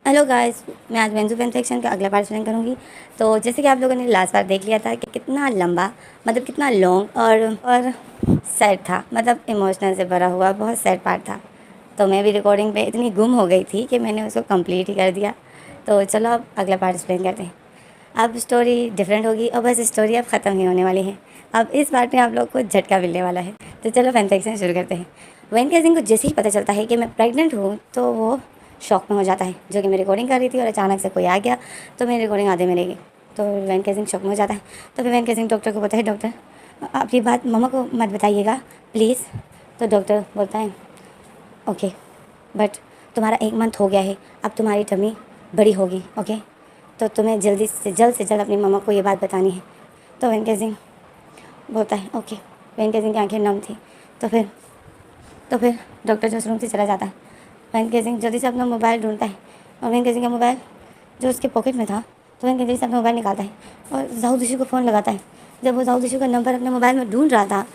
Hello guys, मैं आज mains fan section का अगला पार्ट एक्सप्लेन करूँगी। तो जैसे कि आप लोगों ने लास्ट बार देख लिया था कि कितना लंबा, मतलब कितना लॉन्ग और सैड था, मतलब इमोशनल से भरा हुआ बहुत सैड पार्ट था। तो मैं भी रिकॉर्डिंग पे इतनी गुम हो गई थी कि मैंने उसको कंप्लीट ही कर दिया। तो चलो अब अगला पार्ट एक्सप्लेन करते हैं। अब स्टोरी डिफरेंट होगी और बस स्टोरी अब ख़त्म ही होने वाली है। अब इस पार्ट में आप लोग को झटका मिलने वाला है। तो चलो फैन सेक्शन शुरू करते हैं। वेन केजिंग को जैसे ही पता चलता है कि मैं प्रेग्नेंट हूँ तो वो शॉक में हो जाता है, जो कि मैं रिकॉर्डिंग कर रही थी और अचानक से कोई आ गया तो मेरी रिकॉर्डिंग आधे में रह गई। तो वैन केजिंग शॉक में हो जाता है। तो फिर वैन केजिंग डॉक्टर को बोलता है, डॉक्टर आप ये बात मम्मा को मत बताइएगा प्लीज़। तो डॉक्टर बोलता है, ओके बट तुम्हारा 1 मंथ हो गया है, अब तुम्हारी टमी बड़ी होगी, ओके तो तुम्हें जल्दी से जल्द अपनी मम्मा को ये बात बतानी है। तो वैन केजिंग बोलता है ओके। वैन केजिंग की आंखें नम थी। तो फिर डॉक्टर जो उस रूम से चला जाता है। वैन केजिंग जल्दी से अपना मोबाइल ढूंढता है और वैन केजिंग का मोबाइल जो उसके पॉकेट में था, तो वैन केजिंग से अपना मोबाइल निकालता है और जाऊद इशू को फ़ोन लगाता है। जब वो जाऊद इशू का नंबर अपने मोबाइल में ढूंढ रहा था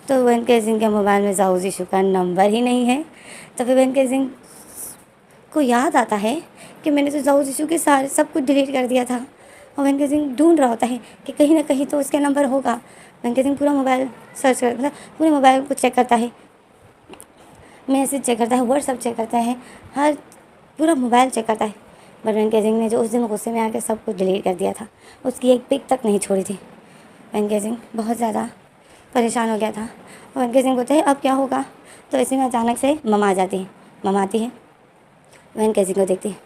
तो वैन केजिंग के मोबाइल में जाऊद इशू का नंबर ही नहीं है। तो फिर वैन केजिंग को याद आता है कि मैंने तो जाऊद इशू के सारे सब कुछ डिलीट कर दिया था। और वैन केजिंग ढूंढ रहा होता है कि कहीं ना कहीं तो उसका नंबर होगा। वैन केजिंग पूरा मोबाइल सर्च कर, मतलब पूरे मोबाइल को चेक करता है, मैसेज चेक करता है, व्हाट्सअप चेक करता है, हर पूरा मोबाइल चेक करता है। बट वैन केजिंग ने जो उस दिन गुस्से में आकर सब कुछ डिलीट कर दिया था, उसकी एक पिक तक नहीं छोड़ी थी। वैन केजिंग बहुत ज़्यादा परेशान हो गया था। और वैन केजिंग बोलते हैं अब क्या होगा। तो इसी में अचानक से ममा आ जाती है। ममा आती है, वैन केजिंग को देखती है।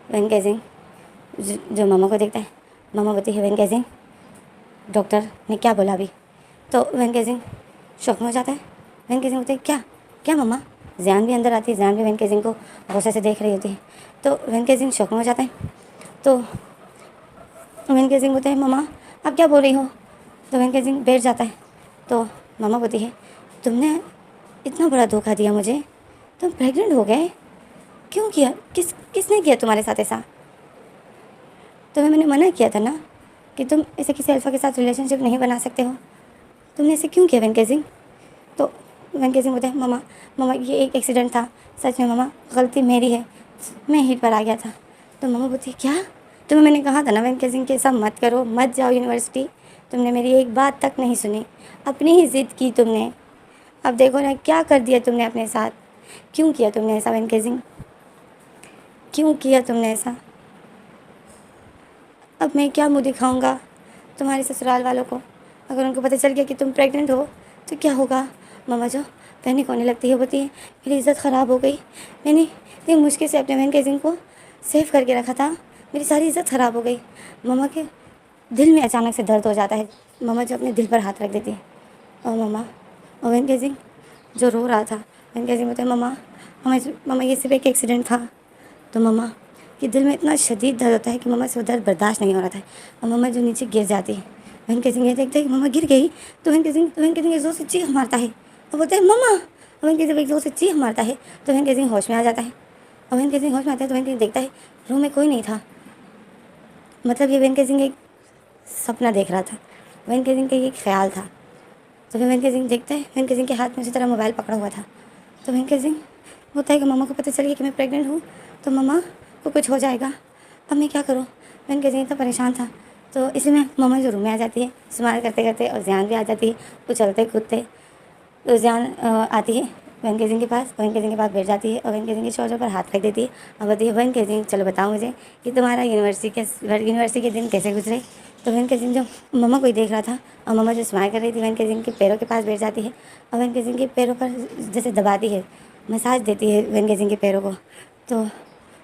वैन केजिंग जो ममा को देखता है, ममा बोलती है वैन केजिंग डॉक्टर ने क्या बोला अभी। तो वैन केजिंग शॉक में हो जाता है। वैन केजिंग बोलते हैं क्या क्या मम्मा। जैन भी अंदर आती है। जैन भी वैन केजिंग को गुस्से से देख रही होती है। तो वैन केजिंग शॉक में हो जाता है। तो वैन केजिंग बोलते हैं मम्मा आप क्या बोल रही हो। तो वैन केजिंग बैठ जाता है। तो मम्मा बोलती है तुमने इतना बड़ा धोखा दिया मुझे, तुम प्रेग्नेंट हो गए, क्यों किया, किसने किया तुम्हारे साथ ऐसा। तुम्हें मैंने मना किया था ना कि तुम ऐसे किसी अल्फ़ा के साथ रिलेशनशिप नहीं बना सकते हो, तुमने ऐसे क्यों किया वैन केजिंग। तो वैन केजिंग बोलते हैं मम्मा मम्मा ये एक एक्सीडेंट था, सच में मम्मा गलती मेरी है, मैं हीट पर आ गया था। तो मम्मा बोलती है क्या, तुम्हें मैंने कहा था ना वैन केजिंग के सब मत करो, मत जाओ यूनिवर्सिटी, तुमने मेरी एक बात तक नहीं सुनी, अपनी ही ज़िद की तुमने। अब देखो ना क्या कर दिया तुमने अपने साथ, क्यों किया तुमने ऐसा वैन केजिंग, क्यों किया तुमने ऐसा। अब मैं क्या मुँह दिखाऊंगा तुम्हारे ससुराल वालों को, अगर उनको पता चल गया कि तुम प्रेग्नेंट हो तो क्या होगा। मम्मा जो पैनिक होने लगती है, बोलती है मेरी इज़्ज़त ख़राब हो गई, मैंने इतनी मुश्किल से अपने बहन केजिंग को सेव करके रखा था, मेरी सारी इज़्ज़त ख़राब हो गई। मम्मा के दिल में अचानक से दर्द हो जाता है। मम्मा जो अपने दिल पर हाथ रख देती है और मम्मा और बहन केजिंग जो रो रहा था, बहन केजिंग बोलते हैं मम्मा मम्मा ये सिर्फ एक एक्सीडेंट था। तो मम्मा के दिल में इतना शदीद दर्द होता है कि मम्मा से वो दर्द बर्दाश्त नहीं हो रहा था और मम्मा जो नीचे गिर जाती है। वैन केजिंग ये देखते हैं कि मम्मा गिर गई तो वैन केजिंग एक जोर से चीख मारता है और बोलते हैं मम्मा। और वैन केजिंग एक जोर से चीख मारता है तो वैन केजिंग होश में आ जाता है। और वैन केजिंग होश में आता है तो वैन केजिंग देखता है रूम में कोई नहीं था, मतलब ये वैन केजिंग एक सपना देख रहा था, वैन केजिंग का ये ख्याल था। तो फिर वैन केजिंग देखता है वैन केजिंग के हाथ में उसी तरह मोबाइल पकड़ा हुआ था। तो वैन केजिंग होता है कि मम्मा को पता चल गया कि मैं प्रेग्नेंट हूँ तो मम्मा को कुछ हो जाएगा, अब मैं क्या करूँ। वैन केजिंग इतना परेशान था। तो इसी में मम्मा जो रूम में आ जाती है इस्तेमाल करते करते और ज़ियान भी आ जाती है उछलते कूदते। तो ज़ियान आती है वैन केजिंग के पास, वैन केजिंग के पास बैठ जाती है और वैन केजिंग के शोल्डर पर हाथ रख देती है और बोलती है वैन केजिंग चलो बताओ मुझे कि तुम्हारा यूनिवर्सिटी के दिन कैसे गुजरे। तो वैन केजिंग जो मम्मा को ही देख रहा था और मम्मा जो स्माइल कर रही थी वैन केजिंग के पैरों के पास बैठ जाती है और वैन केजिंग के पैरों पर जैसे दबाती है, मसाज देती है वैन केजिंग के पैरों को। तो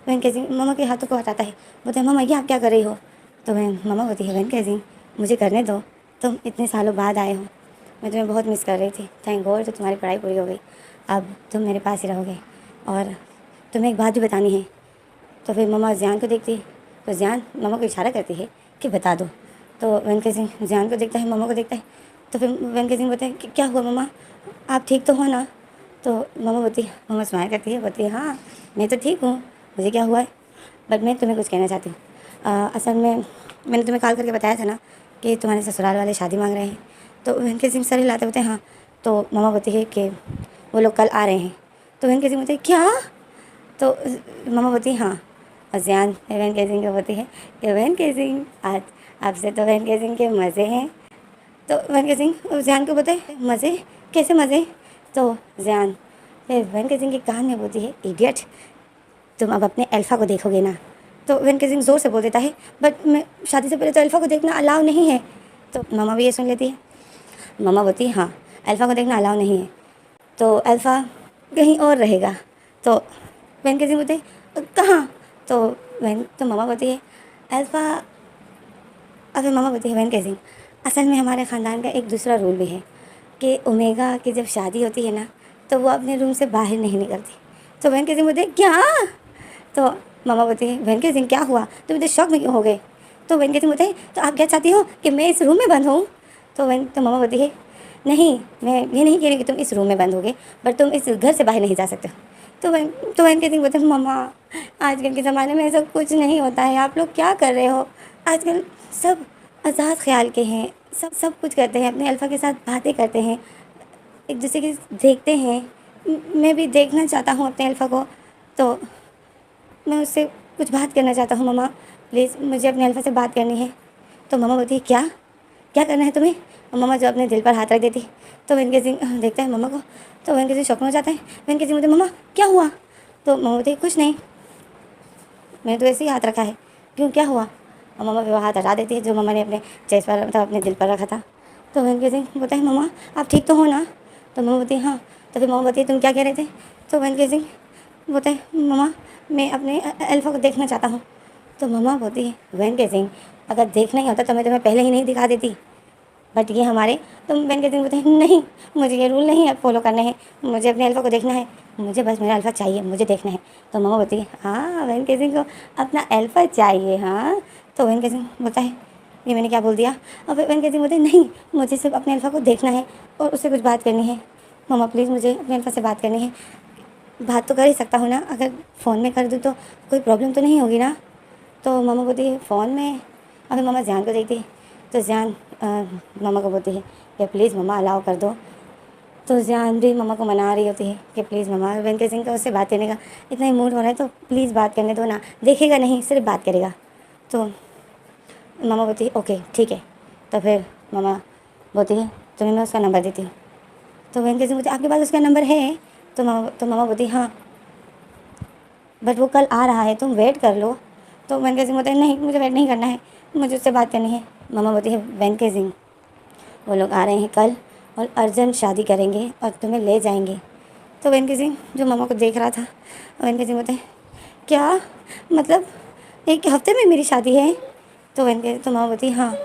वैन केजिंग मम्मा के हाथों को हटाता है, बोलते हैं मम्मा ये आप क्या कर रही हो। तो वैन मम्मा होती है वैन केजिंग मुझे करने दो, तुम इतने सालों बाद आए हो, मैं तुम्हें बहुत मिस कर रही थी, थैंक गॉड तो तुम्हारी पढ़ाई पूरी हो गई, अब तुम मेरे पास ही रहोगे और तुम्हें एक बात भी बतानी है। तो फिर मम्मा ज़ियान को देखती है तो ज़ियान मम्मा को इशारा करती है कि बता दो। तो वैन केजिंग ज़ियान को देखता है, मम्मा को देखता है। तो फिर वैन केजिंग बोलते हैं कि क्या हुआ मम्मा, आप ठीक तो हो ना। तो मम्मा बोलती है, मम्मा स्माइल करती है, बोलती है हाँ मैं तो ठीक हूँ, मुझे क्या हुआ है, बट मैं तुम्हें कुछ कहना चाहती हूँ। असल में मैंने तुम्हें कॉल करके बताया था ना कि तुम्हारे ससुराल वाले शादी मांग रहे हैं। तो वैन केजिंग सर हिलाते होते हैं हाँ। तो मम्मा बोलती है कि वो लोग कल आ रहे हैं। तो वैन केजिंग बोलते हैं क्या। तो मम्मा बोलती है हाँ और ज़ियान वैन के सिंह को बोलती है कि वैन के सिंह आज आपसे तो वैन के सिंह के मज़े हैं। तो वैन के सिंह ज़ियान को बोलते हैं मज़े, कैसे मज़े? तो ज़ियान फिर वैन के सिंह के कान में बोलती है इडियट, तुम अब अपने अल्फ़ा को देखोगे ना? तो वैन के सिंह ज़ोर से बोल देता है बट मैं शादी से पहले तो अल्फ़ा को देखना अलाउ नहीं है। तो मामा भी ये सुन लेती है। मामा बोलती है हाँ, अल्फ़ा को देखना अलाउ नहीं है तो अल्फ़ा कहीं और रहेगा। तो वैन के सिंह बोलते हैं कहाँ? तो मामा बोलती है अल्फ़ा। अब मामा बोलती है वैन के सिंह असल में हमारे ख़ानदान का एक दूसरा रूल भी है कि ओमेगा की जब शादी होती है ना तो वो अपने रूम से बाहर नहीं निकलती। तो वैन के सिंह बोलते हैं क्या? तो मामा बोलती है वैन के सिंह क्या हुआ, तुम इतने शौक में क्यों हो गए? तो वैन के सिंह बोलते हैं तो आप क्या चाहती हो कि मैं इस रूम में बंद हूँ? तो मामा बोलती है नहीं, मैं ये नहीं कह रही कि तुम इस रूम में बंद होगे बट तुम इस घर से बाहर नहीं जा सकते हो। तो वैन के सिंह बोलते हैं मामा आजकल के ज़माने में ऐसा कुछ नहीं होता है, आप लोग क्या कर रहे हो? आजकल सब आज़ाद ख्याल के हैं, सब कुछ करते हैं, अपने अल्फ़ा के साथ बातें करते हैं, एक दूसरे के देखते हैं। मैं भी देखना चाहता हूँ अपने अल्फ़ा को, तो मैं उससे कुछ बात करना चाहता हूँ मामा, प्लीज़ मुझे अपने अल्फ़ा से बात करनी है। तो मामा बोलती है क्या क्या करना है तुम्हें? और मामा जो अपने दिल पर हाथ रख देती। तो वैन के सिंह देखता है मामा को, तो वैन के सिंह शौक में हो जाता है। वैन के सिंह बोलते मामा क्या हुआ? तो मामा बोलती कुछ नहीं, मैंने तो ऐसे ही हाथ रखा है, क्यों क्या हुआ? और मामा वो हाथ हटा देती है जो मामा ने अपने चेस्ट पर मतलब अपने दिल पर रखा था। तो वैन के सिंह बोलता है मामा आप ठीक तो हो ना? तो मामा बोलती है हाँ। तो फिर मामा बोलती है तुम क्या कह रहे थे? तो वैन के सिंह बोलता है मामा मैं अपने अल्फ़ा को देखना चाहता हूँ। तो मामा बोलती है वैन के सिंह अगर देखना ही होता तो मैं तुम्हें पहले ही नहीं दिखा देती, बट ये हमारे तो वैन के सिंह बोलते हैं नहीं, मुझे ये रूल नहीं है फॉलो करने हैं, मुझे अपने अल्फ़ा को देखना है, मुझे बस मेरा अल्फ़ा चाहिए, मुझे देखना है। तो मामा बोलती है हाँ वैन के सिंह को अपना अल्फ़ा चाहिए हाँ। तो वैन के सिंह बोलता है ये मैंने क्या बोल दिया? और वैन के सिंह बोलते हैं नहीं, मुझे सिर्फ अपने अल्फ़ा को देखना है और उससे कुछ बात करनी है। मामा प्लीज़ मुझे अपने अल्फ़ा से बात करनी है। बात तो कर ही सकता हूँ ना, अगर फ़ोन में कर दूँ तो कोई प्रॉब्लम तो नहीं होगी ना? तो मामा बोलती है फ़ोन में? अभी मामा ज़ियान को देखती है तो ज़ियान मामा को बोलती है कि प्लीज़ मामा अलाउ कर दो। तो ज़ियान भी मामा को मना रही होती है कि प्लीज़ मामा वैन के सिंह का उससे बात करने का इतना ही मूड हो रहा है तो प्लीज़ बात करने दो ना, देखेगा नहीं सिर्फ बात करेगा। तो मामा बोलती है ओके ठीक है। तो फिर मामा बोलती है तुम्हें मैं उसका नंबर देती हूँ। तो वैन के सिंह बोलती आपके पास उसका नंबर है? तो मामा बोलती हाँ बट वो कल आ रहा है, तुम वेट कर लो। तो वैन के सिंह बोलते हैं नहीं मुझे वेट नहीं करना है, मुझे उससे बात करनी है। मामा बोलती है वैन के सिंह वो लोग आ रहे हैं कल और अर्जेंट शादी करेंगे और तुम्हें ले जाएंगे। तो वैन के सिंह जो मामा को देख रहा था, वैन के सिंह बोलते हैं क्या मतलब एक हफ्ते में मेरी शादी है? तो मामा बोलती है हाँ।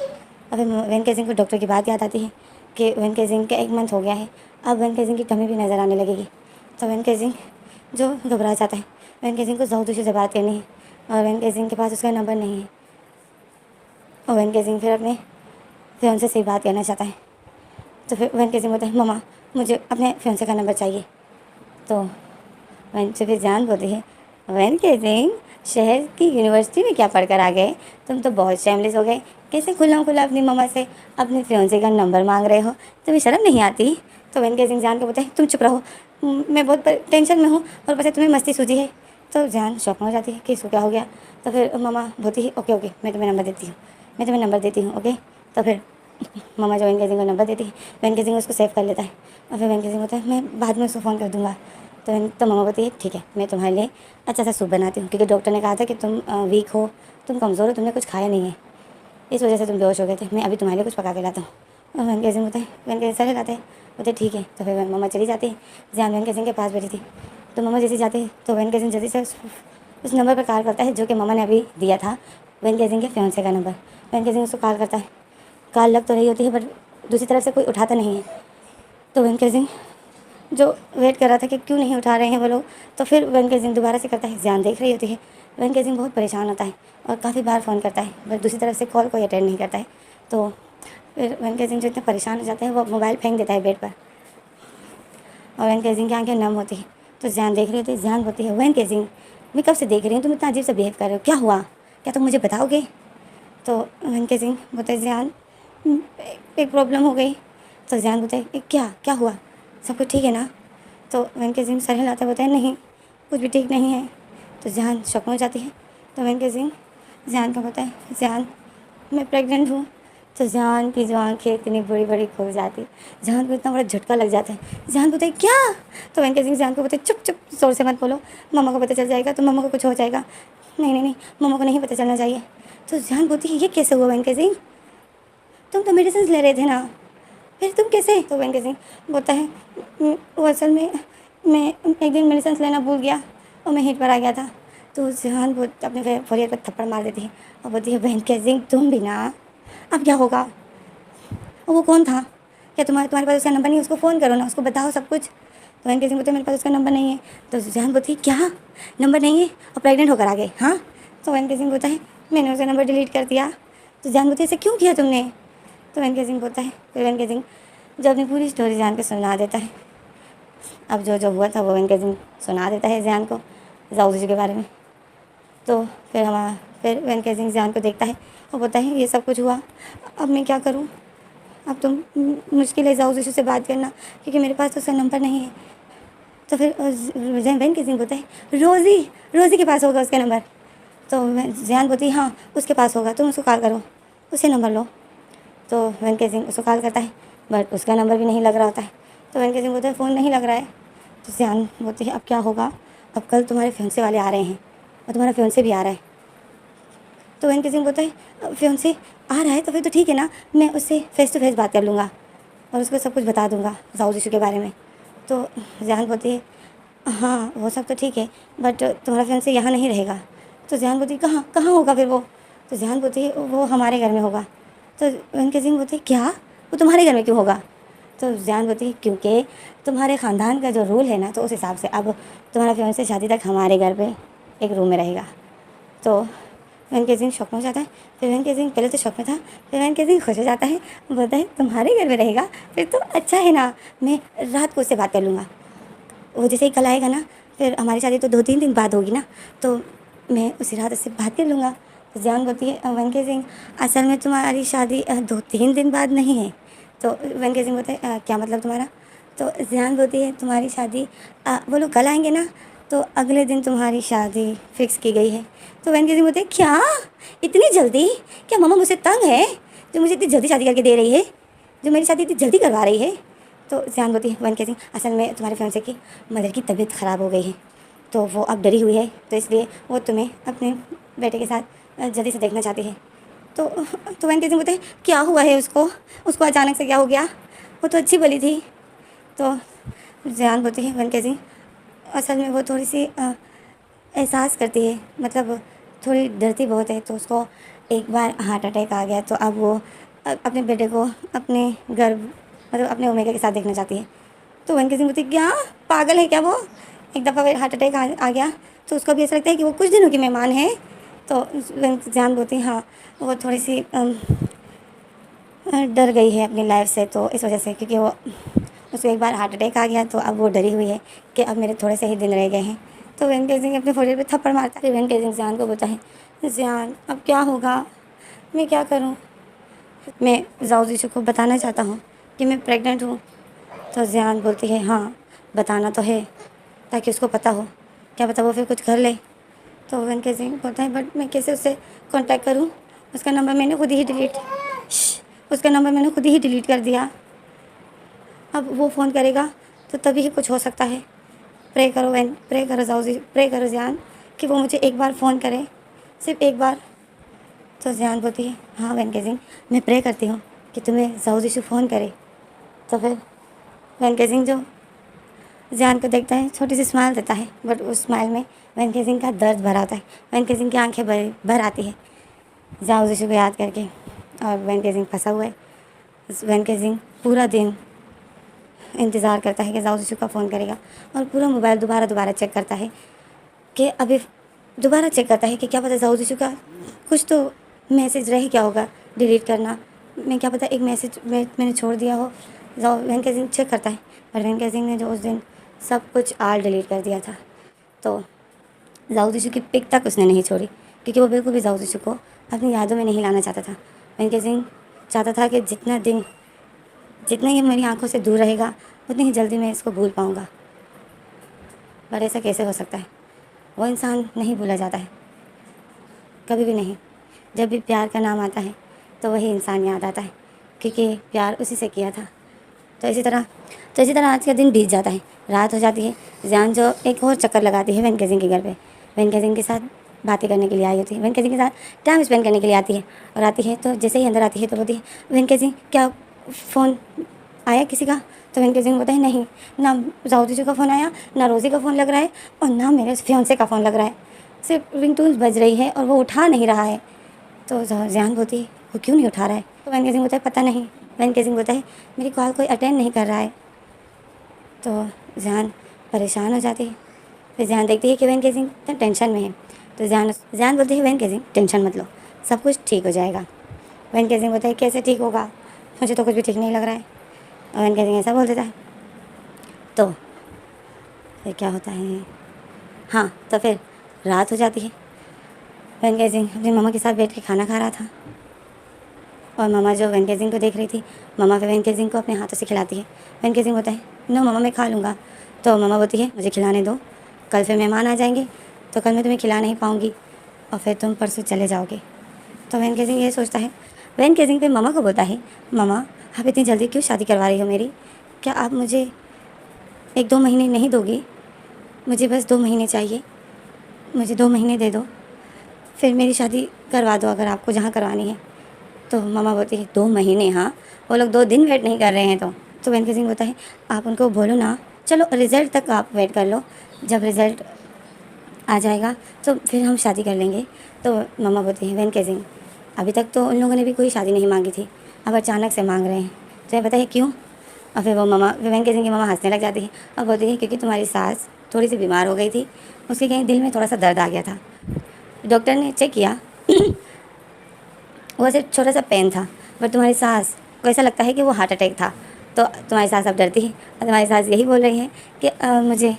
अब वैन के सिंह को डॉक्टर की बात याद आती है कि वैन के सिंह का 1 मंथ हो गया है, अब वैन के सिंह की टमी भी नज़र आने लगेगी। तो वैन के सिंह जो घबरा जाता है, वैन के सिंह को जहूदूशी से बात करनी है और वैन के सिंह के पास उसका नंबर नहीं है और वैन के सिंह फिर अपने फियांसे से बात करना चाहता है। तो फिर वैन के सिंह बोलता है मामा मुझे अपने फियांसे का नंबर चाहिए। तो वैन से फिर जान बोलती है वैन के सिंह शहर की यूनिवर्सिटी में क्या पढ़कर आ गए, तुम तो बहुत शैमलेस हो गए, कैसे खुला अपनी मम्मा से अपने फियांसे का नंबर मांग रहे हो, तुम्हें शर्म नहीं आती? तो वैन के सिंह जान को बोलते हैं तुम चुप रहो, मैं बहुत टेंशन में हूँ और बस तुम्हें मस्ती सूझी है। तो जान शौक में हो जाती है कि इसको क्या हो गया। तो फिर मामा बोलती है ओके मैं तुम्हें नंबर देती हूँ ओके। तो फिर मामा जो वैन के सिंह को नंबर देती है, वैन के सिंह उसको सेव कर लेता है और फिर वैन के सिंह बोलता है मैं बाद में उसको फ़ोन कर दूँगा। तो मामा बोलती है ठीक है मैं तुम्हारे लिए अच्छा सा सूप बनाती हूँ, क्योंकि डॉक्टर ने कहा था कि तुम वीक हो, तुम कमज़ोर हो, तुमने कुछ खाया नहीं है, इस वजह से तुम बेहोश हो गए थे, मैं अभी तुम्हारे लिए कुछ पका के लाता हूँ। और वैन के सिंह होता है वैन के सिंह सारे लाते हैं, बोलते ठीक है। तो फिर मामा चली जाती है, ज़ियान वैन के सिंह के पास बैठी थी। तो मामा जैसे जाते हैं तो वैन के सिंह जल्दी से उस नंबर पर कॉल करता है जो कि मामा ने अभी दिया था, वैन के सिंह के फियांसे का नंबर। वैन के सिंह उसको कॉल करता है, कॉल लग तो रही होती है बट दूसरी तरफ से कोई उठाता नहीं है। तो वैन के सिंह जो वेट कर रहा था कि क्यों नहीं उठा रहे हैं वो लोग, तो फिर वैन के सिंह दोबारा से करता है, ज़ियान देख रही होती है। वैन के सिंह बहुत परेशान होता है और काफ़ी बार फ़ोन करता है बट दूसरी तरफ से कॉल कोई अटेंड नहीं करता है। तो फिर वैन के सिंह जो इतने परेशान हो जाते हैं वो मोबाइल फेंक देता है बेड पर और वैन के सिंह की आंखें नम होती है। तो ज़ियान देख रही होती है, ज़ियान बोलती है वैन के सिंह मैं कब से देख रही हूँ, तुम इतना अजीब से बिहेव कर रहे हो, क्या हुआ, क्या तुम मुझे बताओगे? तो वैन के सिंह बोलते हैं ज़ियान एक प्रॉब्लम हो गई। तो ज़ियान बोलते हैं क्या क्या हुआ, सब कुछ ठीक है ना? तो वैन के सिंह सर हिलाते बोलते हैं नहीं कुछ भी ठीक नहीं है। तो ज़ियान शौक में हो जाती है। तो वेंकट सिंह ज़ियान को बताए, ज़ियान मैं प्रेग्नेंट हूँ। तो ज़ियान की जो आँखें इतनी बड़ी बड़ी खुल जाती, ज़ियान को इतना बड़ा झटका लग जाता है। ज़ियान बताए क्या? तो वेंकट सिंह ज़ियान को बताए चुप चुप, ज़ोर से मत बोलो, मम्मा को पता चल जाएगा तो मम्मा को कुछ हो जाएगा। नहीं नहीं नहीं, मम्मा को नहीं पता चलना चाहिए। तो ज़ियान बोलती है ये कैसे हुआ वेंकट सिंह, तुम तो मेडिसिन ले रहे थे ना, फिर तुम कैसे? तो वेंकट सिंह बोलता है वो असल में मैं एक दिन मेडिसिन लेना भूल गया और मैं हीट पर आ गया था। तो ज़ियान अपने फोरियर पर थप्पड़ मार देती है और बोलती है वेंकट सिंह तुम भी ना, अब क्या होगा? और वो कौन था? क्या तुम्हारे पास उसका नंबर नहीं है? उसको फ़ोन करो ना, उसको बताओ सब कुछ। तो वेंकट सिंह बोलते मेरे पास उसका नंबर नहीं है। तो ज़ियान बोलती है क्या नंबर नहीं है और प्रेग्नेंट होकर आ गए? हाँ। तो वेंकट सिंह बोलता है मैंने उसका नंबर डिलीट कर दिया। तो ज़ियान बोलती है ऐसे क्यों किया तुमने? तो वेंकट सिंह बोलता है, फिर वेंकट सिंह जो अपनी पूरी स्टोरी ज़ियान को सुना देता है। अब जो जो हुआ था वो वेंकट सिंह सुना देता है ज़ियान को जाऊद जी के बारे में। तो फिर वेंकट सिंह ज़ियान को देखता है और बोलता है ये सब कुछ हुआ, अब मैं क्या करूँ? अब तुम मुश्किल है जाऊद जी से बात करना क्योंकि मेरे पास तो उसका नंबर नहीं है। तो फिर वेंकट सिंह बोलता है रोज़ी के पास होगा उसका नंबर। तो ज़ियान बोलती है हाँ उसके पास होगा, तुम उसको कॉल करो, उससे नंबर लो। तो वेंकट सिंह उसको कॉल करता है बट उसका नंबर भी नहीं लग रहा होता है। तो वेंकट सिंह बोलता है फ़ोन नहीं लग रहा है। तो ज़ियान बोलती है अब क्या होगा, अब कल तुम्हारे फियांसे वाले आ रहे हैं और तुम्हारा फियांसे भी आ रहा है। तो वेंकट सिंह बोलता है फियांसे आ रहा है तो फिर तो ठीक है ना, मैं उससे फेस टू फेस बात कर लूँगा और उसको सब कुछ बता दूँगा जाऊद इशू के बारे में। तो ज़ियान बोलती है हाँ वो सब तो ठीक है बट तुम्हारा फियांसे यहाँ नहीं रहेगा। तो ज़ियान बोलती है कहाँ कहाँ होगा फिर वो? तो ज़ियान बोलती है वो हमारे घर में होगा। तो वेंकट सिंह बोलते क्या वो तुम्हारे घर में क्यों होगा? तो ज़ियान बोलती है क्योंकि तुम्हारे ख़ानदान का जो रूल है ना, तो उस हिसाब से अब तुम्हारा फियांसे शादी तक हमारे घर पे एक रूम में रहेगा। तो वेंकट सिंह शौक में हो जाता है। फिर वेंकट सिंह पहले तो शौक में था, फिर वेंकट सिंह खुश हो जाता है, बोलता है तुम्हारे घर में रहेगा फिर तो अच्छा है ना, मैं रात को उससे बात कर लूँगा। वो जैसे ही कल आएगा ना, फिर हमारी शादी तो 2-3 दिन बाद होगी ना, तो मैं उसी रात उससे बात कर लूँगा। तो ज़ियान बोलती है वेंकट सिंह असल में तुम्हारी शादी 2-3 दिन बाद नहीं है। तो वेंकट सिंह बोलते हैं क्या मतलब तुम्हारा? तो ज़ियान बोलती है तुम्हारी शादी वो लोग कल आएंगे ना, तो अगले दिन तुम्हारी शादी फिक्स की गई है। तो वेंकट सिंह बोलते हैं क्या इतनी जल्दी? क्या मम्मा मुझसे तंग है जो मुझे इतनी जल्दी शादी करके दे रही है, जो मेरी शादी इतनी जल्दी करवा रही है? तो ज़ियान बोलती है वेंकट सिंह असल में तुम्हारे फियांसे की मदर की तबीयत ख़राब हो गई है, तो वो अब डरी हुई है, तो इसलिए वो तुम्हें अपने बेटे के साथ जल्दी से देखना चाहती है। तो वेंकट सिंह बोलते हैं क्या हुआ है उसको अचानक से क्या हो गया? वो तो अच्छी भली थी। तो ज़ियान बोलती है वेंकट सिंह असल में वो थोड़ी सी एहसास करती है, मतलब थोड़ी डरती बहुत है, तो उसको एक बार हार्ट अटैक आ गया, तो अब वो अपने बेटे को अपने घर मतलब अपने ओमेगा के साथ देखना चाहती है। तो वेंकट सिंह बोलती है क्या पागल है क्या वो? एक दफ़ा हार्ट अटैक आ गया तो उसको भी ऐसा लगता है कि वो कुछ दिनों की मेहमान है। तो ज़ियान बोलती है हाँ वो थोड़ी सी डर गई है अपनी लाइफ से, तो इस वजह से, क्योंकि वो उसको एक बार हार्ट अटैक आ गया तो अब वो डरी हुई है कि अब मेरे थोड़े से ही दिन रह गए हैं। तो वेंकट सिंह अपने फोरियर पे थप्पड़ मारता है। वेंकट सिंह ज़ियान को बोलता है ज़ियान अब क्या होगा, मैं क्या करूँ? मैं जाऊद इशू को बताना चाहता हूँ कि मैं प्रेग्नेंट हूँ। तो ज़ियान बोलती है हाँ बताना तो है ताकि उसको पता हो, क्या पता वो फिर कुछ कर ले। तो वेंकट सिंह बोलता है बट मैं कैसे उससे कांटेक्ट करूँ, उसका नंबर मैंने खुद ही डिलीट कर दिया। अब वो फ़ोन करेगा तो तभी ही कुछ हो सकता है। प्रे करो जाऊद, प्रे करो ज़ियान कि वो मुझे एक बार फ़ोन करे, सिर्फ एक बार। तो ज़ियान बोलती है हाँ वेंकट सिंह मैं प्रे करती हूँ कि तुम्हें जाऊद इशू फ़ोन करे। तो फिर वेंकट सिंह जो ज़ियान को देखता है, छोटी सी स्माइल देता है, बट उस स्माइल में वेंकट सिंह का दर्द भरा होता है। वेंकट सिंह की आंखें भर आती है जाऊद इशू को याद करके, और वेंकट सिंह फंसा हुआ है। वेंकट सिंह पूरा दिन इंतज़ार करता है कि जाऊद इशू का फ़ोन करेगा, और पूरा मोबाइल दोबारा चेक करता है कि अभी दोबारा चेक करता है कि क्या पता जाऊद इशू का कुछ तो मैसेज रह गया होगा डिलीट करना, मैं क्या पता एक मैसेज मैंने छोड़ दिया हो। वेंकट सिंह चेक करता है, पर वेंकट सिंह ने जो उस दिन सब कुछ आल डिलीट कर दिया था। तो जाऊद इशू की पिक तक उसने नहीं छोड़ी, क्योंकि वो बिल्कुल भी जाऊद इशू को अपनी यादों में नहीं लाना चाहता था। वेंकट सिंह चाहता था कि जितना ये मेरी आंखों से दूर रहेगा उतनी ही जल्दी मैं इसको भूल पाऊँगा। पर ऐसा कैसे हो सकता है, वो इंसान नहीं भूला जाता है। कभी भी नहीं। जब भी प्यार का नाम आता है तो वही इंसान याद आता है, क्योंकि प्यार उसी से किया था। तो इसी तरह आज का दिन बीत जाता है, रात हो जाती है। जान जो एक और चक्कर लगाती है वेंके सिंह के घर पे, वेंके सिंह के साथ बातें करने के लिए आई होती है, वेंके सिंह के साथ टाइम स्पेंड करने के लिए आती है। और आती है तो जैसे ही अंदर आती है तो बोलती है, वेंके सिंह क्या फ़ोन आया किसी का? तो वेंके सिंह बोलता है, नहीं, ना जाऊदी जी का फ़ोन आया, ना रोज़ी का फ़ोन लग रहा है, और ना मेरे फियांसे का फ़ोन लग रहा है। सिर्फ रिंगटोन बज रही है और वो उठा नहीं रहा है। तो जान बोलती है, वो क्यों नहीं उठा रहा है? तो वेंके सिंह बोलता है, पता नहीं। वेंके सिंह बोलता है, मेरी कॉल कोई अटेंड नहीं कर रहा है। तो जान परेशान हो जाती है। फिर जान देखती है कि वेंके सिंह टेंशन में है। तो जान बोलती है, वेंके सिंह टेंशन मत लो, सब कुछ ठीक हो जाएगा। वेंके सिंह बोलता है, कैसे ठीक होगा, मुझे तो कुछ भी ठीक नहीं लग रहा है। और वेंके सिंह ऐसा बोल देता है। तो फिर क्या होता है, हाँ, तो फिर रात हो जाती है। वेंके सिंह अपनी मामा के साथ बैठ के खाना खा रहा था, और मामा जो वेंके सिंह को देख रही थी, मामा फिर वेंके सिंह को अपने हाथों से खिलाती है। वेंके सिंह बोलता है, नो मामा, मैं खा लूँगा। तो मामा बोलती है, मुझे खिलाने दो, कल फिर मेहमान आ जाएंगे तो कल मैं तुम्हें खिला नहीं पाऊँगी और फिर तुम परसों चले जाओगे। तो वेंके सिंह ये सोचता है। वेंके सिंह फिर मामा को बोलता है, मामा आप इतनी जल्दी क्यों शादी करवा रही हो मेरी? क्या आप मुझे 1-2 महीने नहीं दोगी? मुझे बस 2 महीने चाहिए, मुझे 2 महीने दे दो, फिर मेरी शादी करवा दो अगर आपको जहाँ करवानी है। तो मामा बोलती है, 2 महीने? हाँ, वो लोग 2 दिन वेट नहीं कर रहे हैं। तो वेंके सिंह बोलता है, आप उनको बोलो ना, चलो रिज़ल्ट तक आप वेट कर लो, जब रिज़ल्ट आ जाएगा तो फिर हम शादी कर लेंगे। तो मामा बोलती है, वेंके सिंह अभी तक तो उन लोगों ने भी कोई शादी नहीं मांगी थी, अब अचानक से मांग रहे हैं, तो ये बताइए क्यों? और फिर वेंके सिंह की मामा हंसने लग जाती है और बोलती है, क्योंकि तुम्हारी सास थोड़ी सी बीमार हो गई थी, उसके कहीं दिल में थोड़ा सा दर्द आ गया था, डॉक्टर ने चेक किया वो सिर्फ छोटा सा पेन था, बट तुम्हारी सास को ऐसा लगता है कि वो हार्ट अटैक था। तो तुम्हारी सास अब डरती है और तुम्हारी सास यही बोल रही है कि मुझे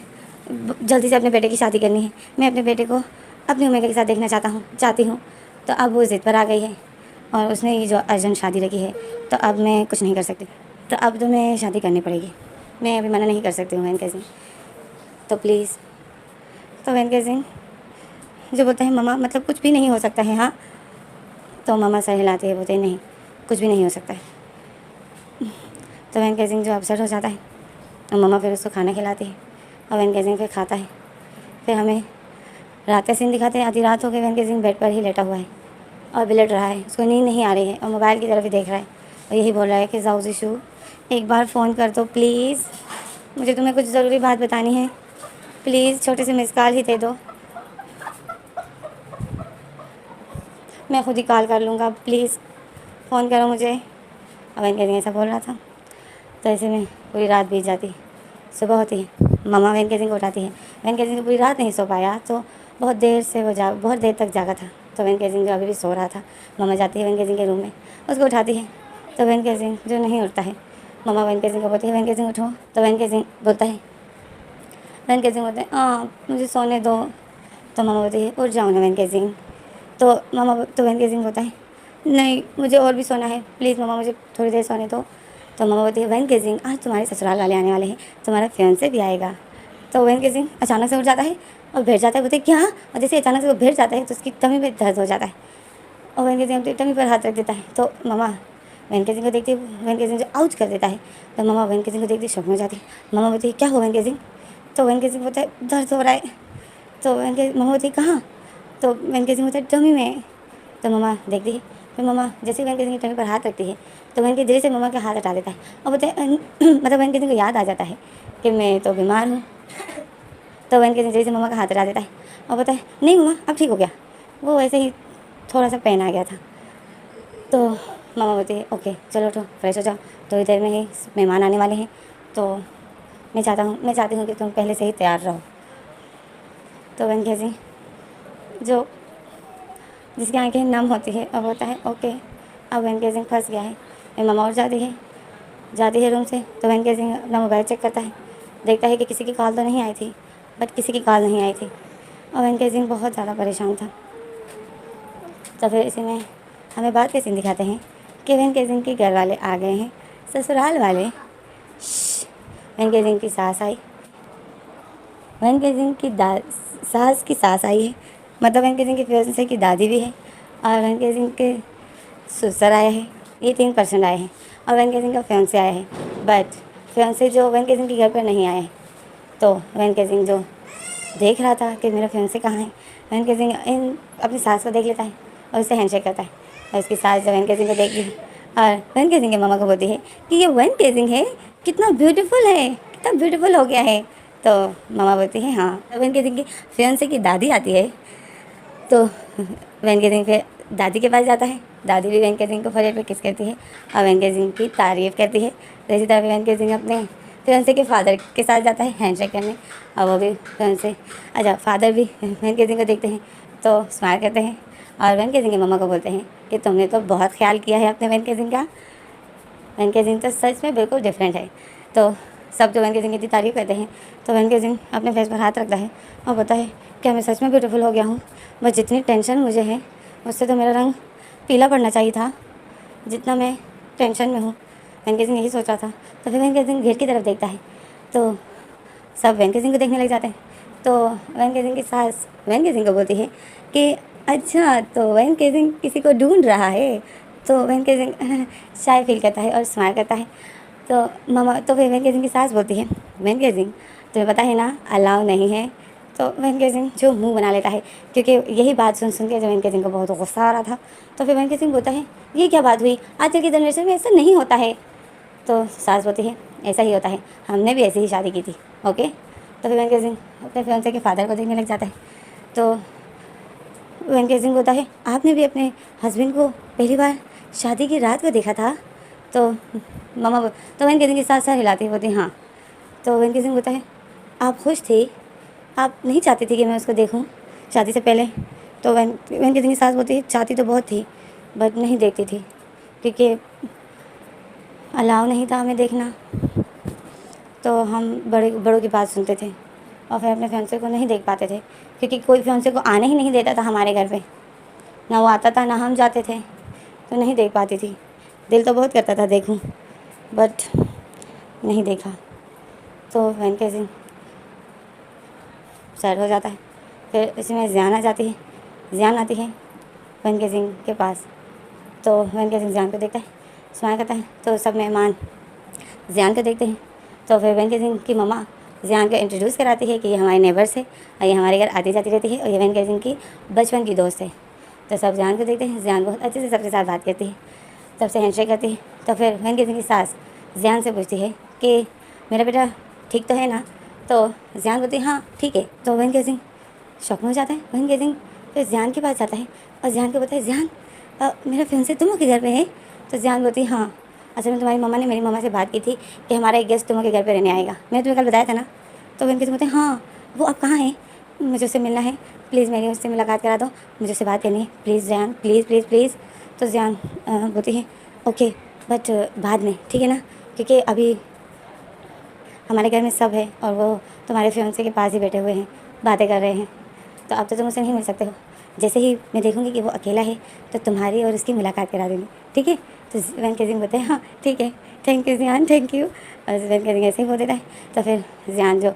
जल्दी से अपने बेटे की शादी करनी है, मैं अपने बेटे को अपनी उम्र के साथ देखना चाहती हूँ। तो अब वो ज़िद पर आ गई है और उसने ये जो अर्जेंट शादी रखी है, तो अब मैं कुछ नहीं कर सकती, तो अब तो मैं शादी करनी पड़ेगी, मैं अभी मना नहीं कर सकती हूँ वेंके सिंह, तो प्लीज़। तो वेंके सिंह जो बोलता है, मामा मतलब कुछ भी नहीं हो सकता है? हाँ। तो मामा सर हिलाते हैं, बोलते हैं, नहीं कुछ भी नहीं हो सकता है। तो वेंके सिंह जो अपसेट हो जाता है और मामा फिर उसको खाना खिलाती है और वेंके सिंह फिर खाता है। फिर हमें रात का सीन दिखाते हैं, आधी रात हो गई, वेंके सिंह बेड पर ही लेटा हुआ है और बिलट रहा है, उसको नींद नहीं आ रही है और मोबाइल की तरफ ही देख रहा है और यही बोल रहा है कि जाओ जिशु एक बार फ़ोन कर दो प्लीज़, मुझे तुम्हें कुछ ज़रूरी बात बतानी है, प्लीज़ छोटे से मिस कॉल ही दे दो, मैं खुद ही कॉल कर लूँगा, प्लीज़ फ़ोन करो मुझे। अब वेंके सिंह ऐसा बोल रहा था। तो ऐसे में पूरी रात बीत जाती, सुबह होती है, मामा वेंके सिंह को उठाती है। वेंके सिंह पूरी रात नहीं सो पाया, तो बहुत देर तक जागा था। तो वेंके सिंह जो अभी भी सो रहा था, मामा जाती है वेंके सिंह के रूम में, उसको उठाती है। तो वेंके सिंह जो नहीं उठता है, मामा वेंके सिंह को बोलती है, वेंके सिंह उठो। तो वेंके सिंह बोलता है, वेंके सिंह बोलते हैं, हाँ मुझे सोने दो। तो मामा बोलती है, उठ जाओ ना वेंके सिंह। तो वेंके सिंह बोलता है, नहीं मुझे और भी सोना है, प्लीज़ मामा मुझे थोड़ी देर सोने दो। तो मामा बोलती है, वेंके सिंह आज तुम्हारे ससुराल वाले आने वाले हैं, तुम्हारा फियांसे भी आएगा। तो वेंके सिंह अचानक से उठ जाता है और बैठ जाता है, बोलते क्या? और जैसे अचानक से वो बैठ जाता है तो उसकी टमी में दर्द हो जाता है और वेंके सिंह अपनी टमी पर हाथ रख देता है। तो मामा वेंके सिंह को देखती है, वेंके सिंह जो आउच कर देता है, तो मामा वेंके सिंह को देखती शौक में हो जाती है। मामा बोलती है, क्या हो वेंके सिंह? तो वेंके सिंह बोलता है, दर्द हो रहा है। तो मामा बोलती है, कहाँ? तो वेंके सिंह बोलता है, टमी में। तो मामा देखती है, फिर मामा जैसे वेंके सिंह की टमी पर हाथ रखती है तो वेंके धीरे से मामा के हाथ हटा देता है और बोलते हैं मतलब वेंके सिंह को याद आ जाता है कि मैं तो बीमार हूँ। तो वेंके सिंह धीरे से मामा का हाथ हटा देता है और बोलता है, नहीं मामा अब ठीक हो गया, वो ऐसे ही थोड़ा सा पेन आ गया था। तो मामा बोलती है, ओके चलो उठो फ्रेश हो जाओ, थोड़ी देर में ही मेहमान आने वाले हैं, तो मैं चाहती हूँ कि तुम पहले से ही तैयार रहो। तो वेंके सिंह जो जिसकी आंखें नम होती है अब होता है, ओके अब वेंके सिंह फंस गया है। मेरी मामा उठ जाती है रूम से। तो वेंके सिंह अपना मोबाइल चेक करता है, देखता है कि किसी की कॉल तो नहीं आई थी, बट किसी की कॉल नहीं आई थी और वेंके सिंह बहुत ज़्यादा परेशान था। तो फिर इसी में हमें बात के सीन दिखाते हैं कि वेंके सिंह के घर वाले आ गए हैं, ससुराल वाले। वेंके सिंह की सास आई, वेंके सिंह की सास की सास आई है मतलब वेंकी सिंह की फियांसे की दादी भी है और वेंकी सिंह के ससुर आए हैं, ये 3 पर्सन आए हैं और वेंकी सिंह का फियांसे आया है। बट फियांसे जो वेंकी सिंह के घर पर नहीं आए, तो वेंकी सिंह जो देख रहा था कि मेरा फियांसे कहाँ है, वेंकी सिंह इन अपनी सास को देख लेता है और उससे हैंडशेक करता है और उसकी सास जब वेंकी सिंह को देखती है और वेंकी सिंह की मामा को बोलती है कि ये वेंकी सिंह है, कितना ब्यूटीफुल है, कितना ब्यूटीफुल हो गया है। तो मामा बोलती है हाँ। वेंकी सिंह की फियांसे की दादी आती है तो वेंकी सिंह फिर दादी के पास जाता है। दादी भी वेंकी सिंह को फोrehead पे किस करती है और वेंकी सिंह की तारीफ़ करती है। तो इसी तरह वेंकी सिंह अपने फियांसे के फादर के साथ जाता है हैंडशेक करने और वो भी फियांसे फादर भी वेंकी सिंह को देखते हैं तो स्माइल करते हैं और वेंकी सिंह की मम्मा को बोलते हैं कि तुमने तो बहुत ख्याल किया है अपने वेंकी सिंह का, वेंकी सिंह तो सच में बिल्कुल डिफरेंट है। तो सब जो वेंकी सिंह की इतनी तारीफ़ करते हैं तो वेंकी सिंह अपने फेस पर हाथ रखता है और बोलता है क्या मैं सच में ब्यूटीफुल हो गया हूँ? बस जितनी टेंशन मुझे है उससे तो मेरा रंग पीला पड़ना चाहिए था, जितना मैं टेंशन में हूँ। वेंकी सिंह यही सोच रहा था। तो फिर वेंकी सिंह गेट की तरफ देखता है तो सब वेंकी सिंह को देखने लग जाते हैं। तो वेंकी सिंह की सास वेंकी सिंह को बोलती है कि अच्छा तो वेंकी सिंह किसी को ढूंढ रहा है। तो वेंकी सिंह शाय फील करता है और स्माइल करता है। तो मामा तो फिर वेंकी सिंह की सास बोलती है वेंकी सिंह तुम्हें पता है ना अलाउ नहीं है। तो वेंकी सिंह जो मुंह बना लेता है क्योंकि यही बात सुन सुन के जब वेंकी सिंह को बहुत गुस्सा आ रहा था। तो फिर वेंकी सिंह बोलता है ये क्या बात हुई, आजकल की जनरेशन में ऐसा नहीं होता है। तो सास बोलती है ऐसा ही होता है, हमने भी ऐसी ही शादी की थी। ओके। तो फिर वेंकी सिंह अपने फियांसे के फादर को देखने लग जाता है। तो वेंकी सिंह बोलता है आपने भी अपने हस्बैंड को पहली बार शादी की रात को देखा था? तो तो वेंकी सिंह की सास सर हिलाती है, बोलती हाँ। तो वेंकी सिंह बोलता है आप खुश थी, आप नहीं चाहती थी कि मैं उसको देखूं शादी से पहले? तो वेंकी सिंह की सास बोलती है चाहती तो बहुत थी बट नहीं देखती थी क्योंकि अलाउ नहीं था हमें देखना। तो हम बड़ों की बात सुनते थे और फिर अपने फियांसे को नहीं देख पाते थे क्योंकि कोई फियांसे को आने ही नहीं देता था हमारे घर पे, ना वो आता था ना हम जाते थे, तो नहीं देख पाती थी। दिल तो बहुत करता था देखूं बट नहीं देखा। तो वेंकी सिंह सैड हो जाता है। फिर इसमें ज़ियान आ जाती है, ज़ियान आती है वेंकी सिंह के पास। तो वेंकी सिंह ज़ियान को देखता है, स्माइल करता है। तो सब मेहमान ज़ियान को देखते हैं। तो फिर वेंकी सिंह की मम्मा ज़ियान को इंट्रोड्यूस कराती है कि ये हमारे नेबर्स है और ये हमारे घर आती जाती रहती है और ये वेंकी सिंह की बचपन की दोस्त है। तो सब ज़ियान को देखते हैं। ज़ियान बहुत अच्छे से सबके साथ बात करती है, सबसे हैंडशेक करती है। तो फिर वेंकी सिंह की सास ज़ियान से पूछती है कि मेरा बेटा ठीक तो है ना? तो ज़ियान बोलती है हाँ ठीक है। तो वेंकी सिंह शॉक में हो जाता है। वेंकी सिंह फिर ज़ियान के पास जाता है और ज़ियान को बोलता है ज़ियान मेरा फियांसे तुम के घर पे है? तो ज़ियान बोलती है हाँ असल में तुम्हारी मम्मा ने मेरी मम्मा से बात की थी कि हमारा एक गेस्ट तुम के घर पे रहने आएगा, मैंने तुम्हें कल बताया था ना। तो वेंकी सिंह बोलते हैं हाँ वो अब कहाँ है, मुझे उससे मिलना है, प्लीज़ मेरी उससे मुलाकात करा दो, मुझे उससे बात करनी है, प्लीज़ ज़ियान प्लीज़ प्लीज़ प्लीज़। तो ज़ियान बोलती है ओके बट बाद में, ठीक है ना, क्योंकि अभी हमारे घर में सब है और वो तुम्हारे फियांसे के पास ही बैठे हुए हैं, बातें कर रहे हैं, तो अब तो तुम उससे नहीं मिल सकते हो। जैसे ही मैं देखूंगी कि वो अकेला है तो तुम्हारी और उसकी मुलाकात करा दूँगी, ठीक है। तो वेंकी सिंह बोलते हैं हाँ ठीक है, thank you Ziyan thank you. और वेंकी सिंह ऐसे ही बोल देता है। तो फिर ज़ियान जो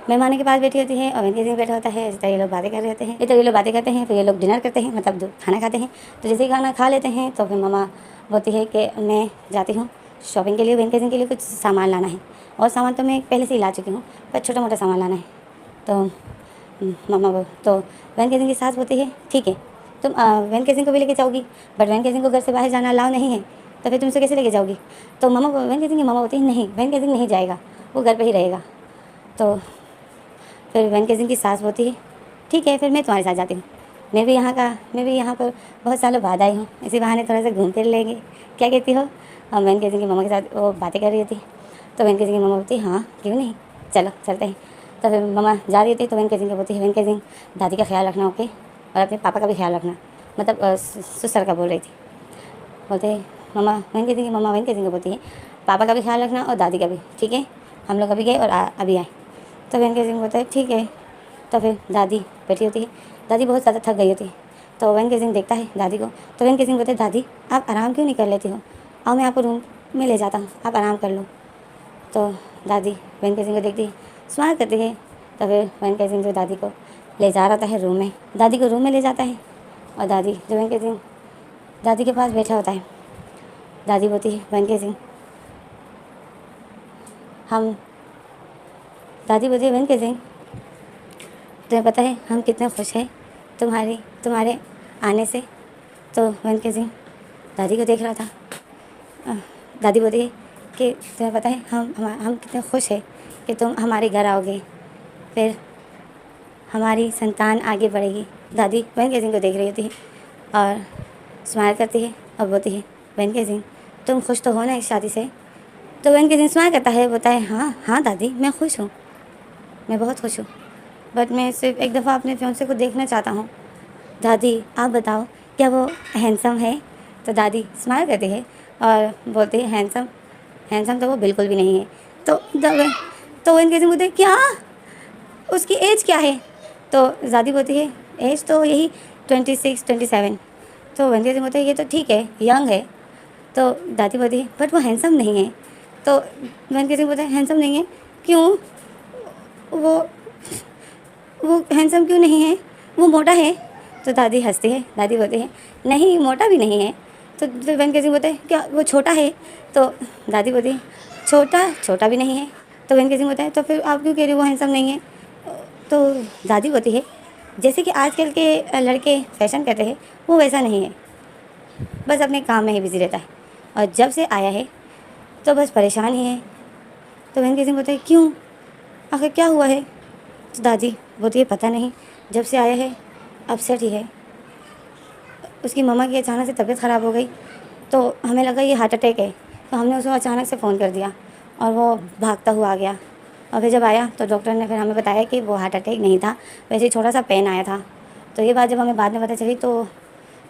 मेहमानों के पास बैठी होती है और वेंकी सिंह बैठा होता है, इस तरह ये लोग बातें कर रहे होते हैं। इस तरह ये लोग बातें करते हैं, फिर ये लोग डिनर करते हैं, मतलब खाना खाते हैं। तो जैसे ही खाना खा लेते हैं तो फिर मम्मा बोलती है कि मैं जाती हूँ शॉपिंग के लिए, वेंकी सिंह के लिए कुछ सामान लाना है। और सामान तो मैं पहले से ही ला चुकी हूँ पर छोटा मोटा सामान लाना है। तो तो वेंकी सिंह की सास बोलती है ठीक है तुम वेंकी सिंह को भी लेके जाओगी, बट वेंकी सिंह को घर से बाहर जाना अलाउ नहीं है, तो फिर तुम उसे कैसे लेके जाओगी? तो वेंकी सिंह की मामा बोलती है नहीं वेंकी सिंह नहीं जाएगा, वो घर पे ही रहेगा। तो फिर वेंकी सिंह की सास बोलती है ठीक है फिर मैं तुम्हारे साथ जाती हूँ, मैं भी यहाँ पर बहुत सालों बाद आई हूँ, इसी बहाने थोड़ा सा घूम फिर लेंगे, क्या कहती हो? और वेंकी सिंह की मामा के साथ वो बातें कर रही होती। तो वेंकी सिंह की मामा बोलती है हाँ क्यों नहीं, चलो चलते हैं। तो फिर मामा जा रही थी तो वेंकी सिंह को बोलती है वेंकी सिंह दादी का ख्याल रखना ओके, और अपने पापा का भी ख्याल रखना, मतलब ससुर का बोल रही थी। बोलते मामा वेंकी सिंह की मामा वेंकी सिंह को बोलती है पापा का भी ख्याल रखना और दादी का भी, ठीक है। हम लोग अभी गए और अभी आए। तो वेंकी सिंह बोलते हैं ठीक है। तो फिर दादी बैठी होती है, दादी बहुत ज़्यादा थक गई होती है। तो वेंकी सिंह देखता है दादी को। तो वेंकी सिंह बोलते हैं दादी आप आराम क्यों नहीं कर लेती हो, आओ मैं आपको रूम में ले जाता हूँ, आप आराम कर लो। तो दादी वेंकी सिंह को देखती है, स्माइल करती है। तो फिर वेंकी सिंह जो दादी को ले जा रहा है रूम में, दादी को रूम में ले जाता है और दादी जो वेंके सिंह दादी के पास बैठा होता है। दादी बोलती है वेंके सिंह दादी बोलती है वेंके सिंह तुम्हें पता है हम कितने खुश हैं तुम्हारे आने से। तो वेंके सिंह दादी को देख रहा था। दादी बोलती है कि तुम्हें पता है हम कितने खुश हैं कि तुम हमारे घर आओगे, फिर हमारी संतान आगे बढ़ेगी। दादी वेंके सिंह को देख रही होती है और स्माइल करती है और बोलती है वेंके सिंह तुम खुश तो हो ना इस शादी से। तो वेंके सिंह स्माइल करता है, बोलता है हाँ दादी मैं खुश हूँ, मैं बहुत खुश हूँ, बट मैं सिर्फ एक दफ़ा अपने फियांसे को देखना चाहता हूँ। दादी आप बताओ क्या वो हैंडसम है। तो दादी स्माइल करती है और बोलती है हैंडसम तो वो बिल्कुल भी नहीं है। तो वेंके सिंह बोलते क्या उसकी एज क्या है। तो दादी बोलती है एज तो यही 26-27। तो वेंके सिंह बोलते हैं ये तो ठीक है, यंग है। तो दादी बोलती है बट वो हैंडसम नहीं है। तो वेंके सिंह बोलते हैं हैंडसम नहीं है क्यों, वो हैंडसम क्यों नहीं है, वो मोटा है। तो दादी हंसती है, दादी बोलती है नहीं मोटा भी नहीं है। तो वेंके सिंह बोलते हैं क्या वो छोटा है। तो दादी बोलती है छोटा भी नहीं है। तो वेंके सिंह बोलता है तो फिर आप क्यों कह रहे हो वो हैंडसम नहीं है। तो दादी बोलती है जैसे कि आजकल के लड़के फैशन करते हैं वो वैसा नहीं है, बस अपने काम में ही बिजी रहता है और जब से आया है तो बस परेशान ही है। तो वेंके सिंह बोलते हैं क्यों, आखिर क्या हुआ है। तो दादी बोलती है पता नहीं, जब से आया है अपसेट ही है। उसकी मम्मा की अचानक से तबीयत ख़राब हो गई तो हमें लगा ये हार्ट अटैक है। तो हमने उसको अचानक से फ़ोन कर दिया और वो भागता हुआ आ गया। और फिर जब आया तो डॉक्टर ने फिर हमें बताया कि वो हार्ट अटैक नहीं था, वैसे ही छोटा सा पेन आया था। तो ये बात जब हमें बाद में पता चली तो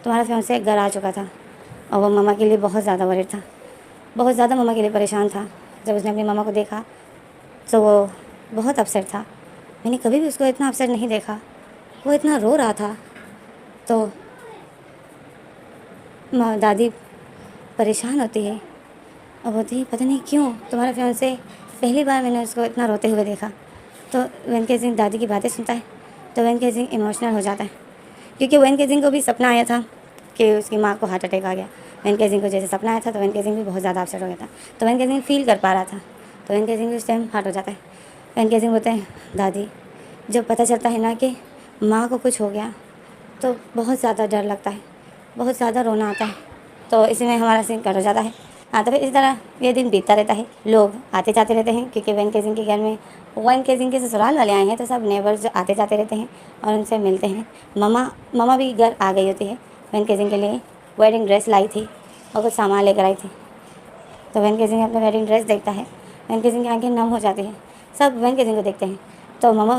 तुम्हारा फियांसे घर आ चुका था और वो मम्मा के लिए बहुत ज़्यादा वरीड था, बहुत ज़्यादा मम्मा के लिए परेशान था। जब उसने अपनी मम्मा को देखा तो वो बहुत अपसेट था। मैंने कभी भी उसको इतना अपसेट नहीं देखा, वो इतना रो रहा था। तो दादी परेशान होती है और बोलती है पता नहीं क्यों तुम्हारा फियांसे पहली बार मैंने उसको इतना रोते हुए देखा। तो वेंके सिंह दादी की बातें सुनता है तो वेंके सिंह इमोशनल हो जाता है, क्योंकि वेंके सिंह को भी सपना आया था कि उसकी माँ को हार्ट अटैक आ गया। वेंके सिंह को जैसे सपना आया था तो वेंके सिंह भी बहुत ज़्यादा अपसेट हो गया था। तो वेंके सिंह फील कर पा रहा था, तो वेंके सिंह उस टाइम हार्ट हो जाता है। वेंके सिंह बोलते हैं दादी जब पता चलता है ना कि माँ को कुछ हो गया तो बहुत ज़्यादा डर लगता है, बहुत ज़्यादा रोना आता है। तो इसी में हमारा सीन कट हो जाता है। हाँ, तो फिर इसी तरह ये दिन बीतता रहता है, लोग आते जाते रहते हैं, क्योंकि वेंके सिंह के घर में वेंके सिंह के ससुराल वाले आए हैं तो सब नेबर्स जो आते जाते रहते हैं और उनसे मिलते हैं। मम्मा भी घर आ गई होती है, वेंके सिंह के लिए वेडिंग ड्रेस लाई थी और कुछ सामान लेकर आई थी। तो वेंके सिंह अपना वेडिंग ड्रेस देखता है, वेंके सिंह की आंखें नम हो जाती हैं। सब वेंके सिंह को देखते हैं तो मम्मा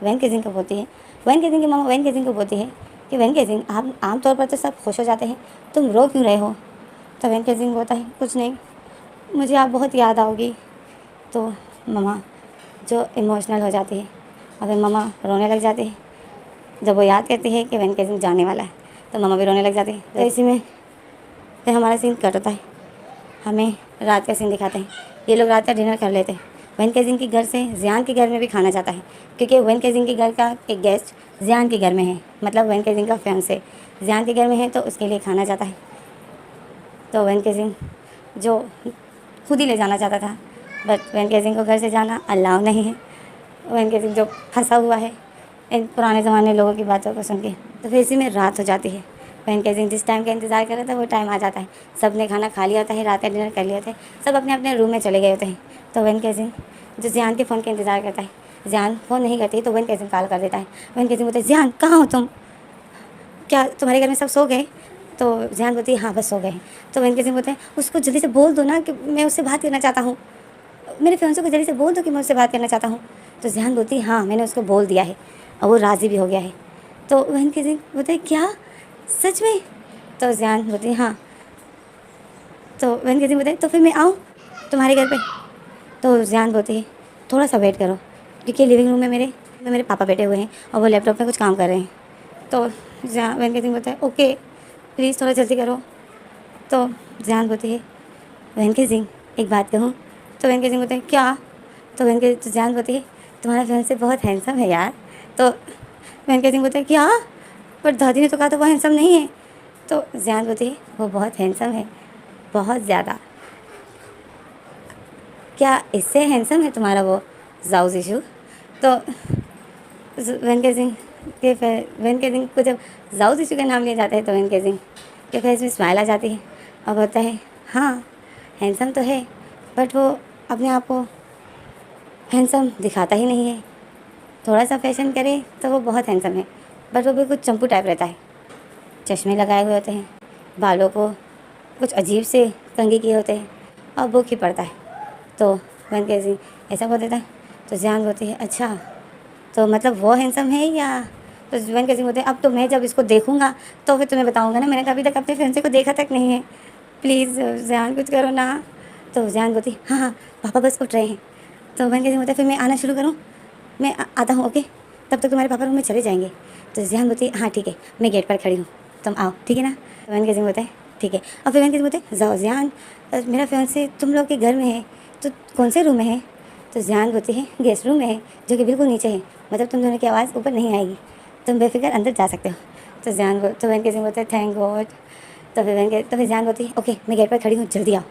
वेंके सिंह को बोलती है, वेंके सिंह की मम्मा वेंके सिंह को बोलती है कि वेंके सिंह आप आमतौर पर तो सब खुश हो जाते हैं, तुम रो क्यों रहे हो। तो वेंके सिंह बोलता है कुछ नहीं, मुझे आप बहुत याद आओगी। तो मम्मा जो इमोशनल हो जाती है और फिर मम्मा रोने लग जाती है। जब वो याद करती है कि वेंके सिंह जाने वाला है तो मम्मा भी रोने लग जाती है। तो इसी में फिर हमारा सीन कट होता है, हमें रात का सीन दिखाते हैं। ये लोग रात का डिनर कर लेते हैं। वेंके सिंह के घर से जियान के घर में भी खाना जाता है, क्योंकि वेंके सिंह के घर का एक गेस्ट जियान के घर में है, मतलब वेंके सिंह का फियांसे जियान के घर में है तो उसके लिए खाना जाता है। तो वेंके सिंह जो खुद ही ले जाना चाहता था, बट वेंके सिंह को घर से जाना अलाउ नहीं है। वेंके सिंह जो फंसा हुआ है इन पुराने ज़माने लोगों की बातों को सुन के। तो फिर इसी में रात हो जाती है। वेंके सिंह जिस टाइम का इंतज़ार कर रहा था वो टाइम आ जाता है, सब ने खाना खा लिया होता है, रात का डिनर कर लिया होता है, सब अपने अपने रूम में चले गए होते हैं। तो वेंके सिंह जो जियान के फ़ोन का इंतज़ार करता है, जियान फ़ोन नहीं करती तो वेंके सिंह कॉल कर देता है। वेंके सिंह बोलते हैं जियान कहाँ हो तुम, क्या तुम्हारे घर में सब सो गए। तो जियान बोलती है हाँ बस सो गए हैं। तो वेंके सिंह बोलते हैं उसको जल्दी से बोल दो ना कि मैं उससे बात करना चाहता हूँ, मेरे फियांसे को जल्दी से बोल दो कि मैं उससे बात करना चाहता हूँ। तो जियान बोलती है हाँ मैंने उसको बोल दिया है और वो राज़ी भी हो गया है। तो वेंके सिंह बोलते हैं क्या सच में। तो जियान बोलती है हाँ। तो वेंके सिंह बोलते हैं तो फिर मैं आऊँ तुम्हारे घर पे। तो जियान बोलती है थोड़ा सा वेट करो, क्योंकि लिविंग रूम में मेरे पापा बैठे हुए हैं और वो लैपटॉप में कुछ काम कर रहे हैं। तो वेंके सिंह बोलता है ओके प्लीज़ थोड़ा जल्दी करो। तो जियान बोलती है वेंके सिंह एक बात कहूँ। तो वेंके सिंह बोलते हैं क्या। तो जियान बोलती है तुम्हारा फियांसे बहुत हैंडसम है यार। तो वैन सिंह बोलता है क्या, पर दादी ने तो कहा था वो हैंडसम नहीं है। तो ज़ियान बोलती है वो बहुत हैंडसम है, बहुत ज़्यादा। क्या इससे हैंडसम है तुम्हारा वो जाओ जीशु? तो वेन के सिंह को जब जाओ जीशु का नाम लिया जाता है तो वेन के सिंह के फेस में स्माइल आ जाती है और बोलता है हाँ हैंडसम तो है, बट वो अपने आप को हैंडसम दिखाता ही नहीं है। थोड़ा सा फैशन करे तो वो बहुत हैंडसम है, बट वो भी कुछ चंपू टाइप रहता है। चश्मे लगाए हुए होते हैं, बालों को कुछ अजीब से कंघी किए होते हैं और बुक ही पड़ता है। तो वेन के सिंह ऐसा बोल देता है। तो ज़ियान बोलती है अच्छा, तो मतलब वो हैंडसम है या? तो वेन के सिंह बोलते हैं अब तो मैं जब इसको देखूंगा तो फिर तुम्हें बताऊंगा ना, मैंने कभी तक अपने फियांसे को देखा तक नहीं है, प्लीज़ ज़ियान कुछ करो ना। तो ज़ियान बोलती हाँ हाँ पापा बस उठ रहे हैं। तो वेन के सिंह बोलता है फिर मैं आना शुरू करूँ? मैं आता हूँ, ओके, तब तक तुम्हारे पापा रूम में चले जाएंगे। तो ज़ियान बोलती है हाँ ठीक है, मैं गेट पर खड़ी हूँ, तुम आओ, ठीक है ना? तो वेन के सिंह बोलता है ठीक है। और फिर वेन के सिंह बोलते हैं जाओ ज़ियान, मेरा फियांसे तुम लोग के घर में है, तो कौन से रूम में है? तो ज़ियान बोलती है गेस्ट रूम में है, जो कि बिल्कुल नीचे है, मतलब तुम दोनों की आवाज़ ऊपर नहीं आएगी, तुम बेफिक्र अंदर जा सकते हो। तो वेन के सिंह बोलते हैं थैंक गॉड। तो फिर ज़ियान बोलती है ओके मैं गेट पर खड़ी हूँ, जल्दी आओ।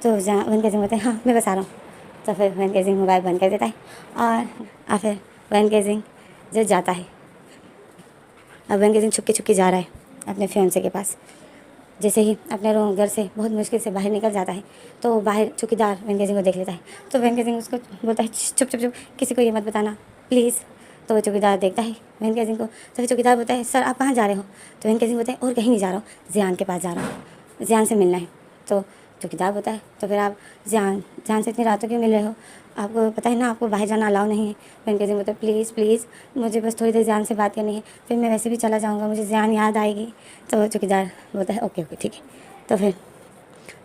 तो वेन के सिंह बोलते हैं हाँ मैं बस आ रहा हूँ। तो फिर वेन के सिंह मोबाइल बंद कर देता है और फिर वेन के सिंह जो जाता है, अब वेन के सिंह छुपके छुपके जा रहा है अपने फियांसे के पास। जैसे ही अपने रूम घर से बहुत मुश्किल से बाहर निकल जाता है तो बाहर चौकीदार वेन के सिंह को देख लेता है। तो वेन के सिंह उसको बोलता है चुप चुप चुप, किसी को ये मत बताना प्लीज़। तो वो चौकीदार देखता है वेन के सिंह को। तो फिर चौकीदार बोलता है सर आप कहाँ जा रहे हो? तो वेन के सिंह बोलता है और कहीं नहीं जा रहा हूँ, ज़ियान के पास जा रहा हूँ, ज़ियान से मिलना है। तो चौकीदार बोलता है तो फिर आप ज़ियान से इतनी रातों क्यों मिल रहे हो? आपको पता है ना आपको बाहर जाना अलाउ नहीं है। वेन के सिंह बोलता है प्लीज़ प्लीज़ मुझे बस थोड़ी देर ज़ियान से बात करनी है, फिर मैं वैसे भी चला जाऊँगा, मुझे ज़ियान याद आएगी। तो चौकीदार बोलता है ओके ओके ठीक है। तो फिर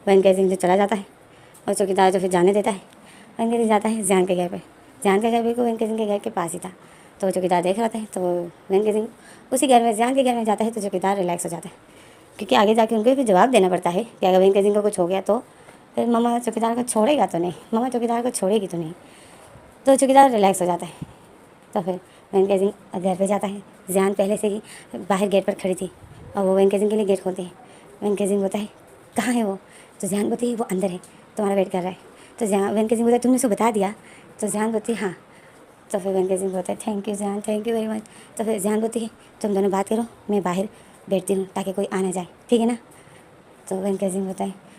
वेन के सिंह जो चला जाता है और चौकीदार जो फिर जाने देता है। वेन के सिंह जाता है ज़ियान के घर पे। ज़ियान का घर बिल्कुल वेन के सिंह के घर के पास ही था। तो चौकीदार देख रहा था, तो वेन के सिंह उसी घर में ज़ियान के घर में जाता है। तो चौकीदार रिलैक्स हो जाता है, क्योंकि आगे जाके उनको फिर जवाब देना पड़ता है कि अगर वेन के सिंह को कुछ हो गया तो फिर मम्मा चौकीदार को छोड़ेगा तो नहीं, मम्मा चौकीदार को छोड़ेगी तो नहीं। तो चौकीदार रिलैक्स हो जाता है। तो फिर वेन के सिंह घर पे जाता है। ज़ियान पहले से ही बाहर गेट पर खड़ी थी और वो वेन के सिंह के लिए गेट खोलती है। वेन के सिंह बोलता है कहाँ है वो? तो ज़ियान बोलती है वो अंदर है, तुम्हारा वेट कर रहा है। तो वेन के सिंह बोलता है तुमने उसको बता दिया? तो ज़ियान बोलती है हाँ। तो फिर वेन के सिंह बोलता है thank you Ziyan, thank you very much. तो फिर ज़ियान बोलती है तुम दोनों बात करो, मैं बाहर बैठती हूँ ताकि कोई आ ना जाए, ठीक है ना? तो वेन के सिंह बोलता है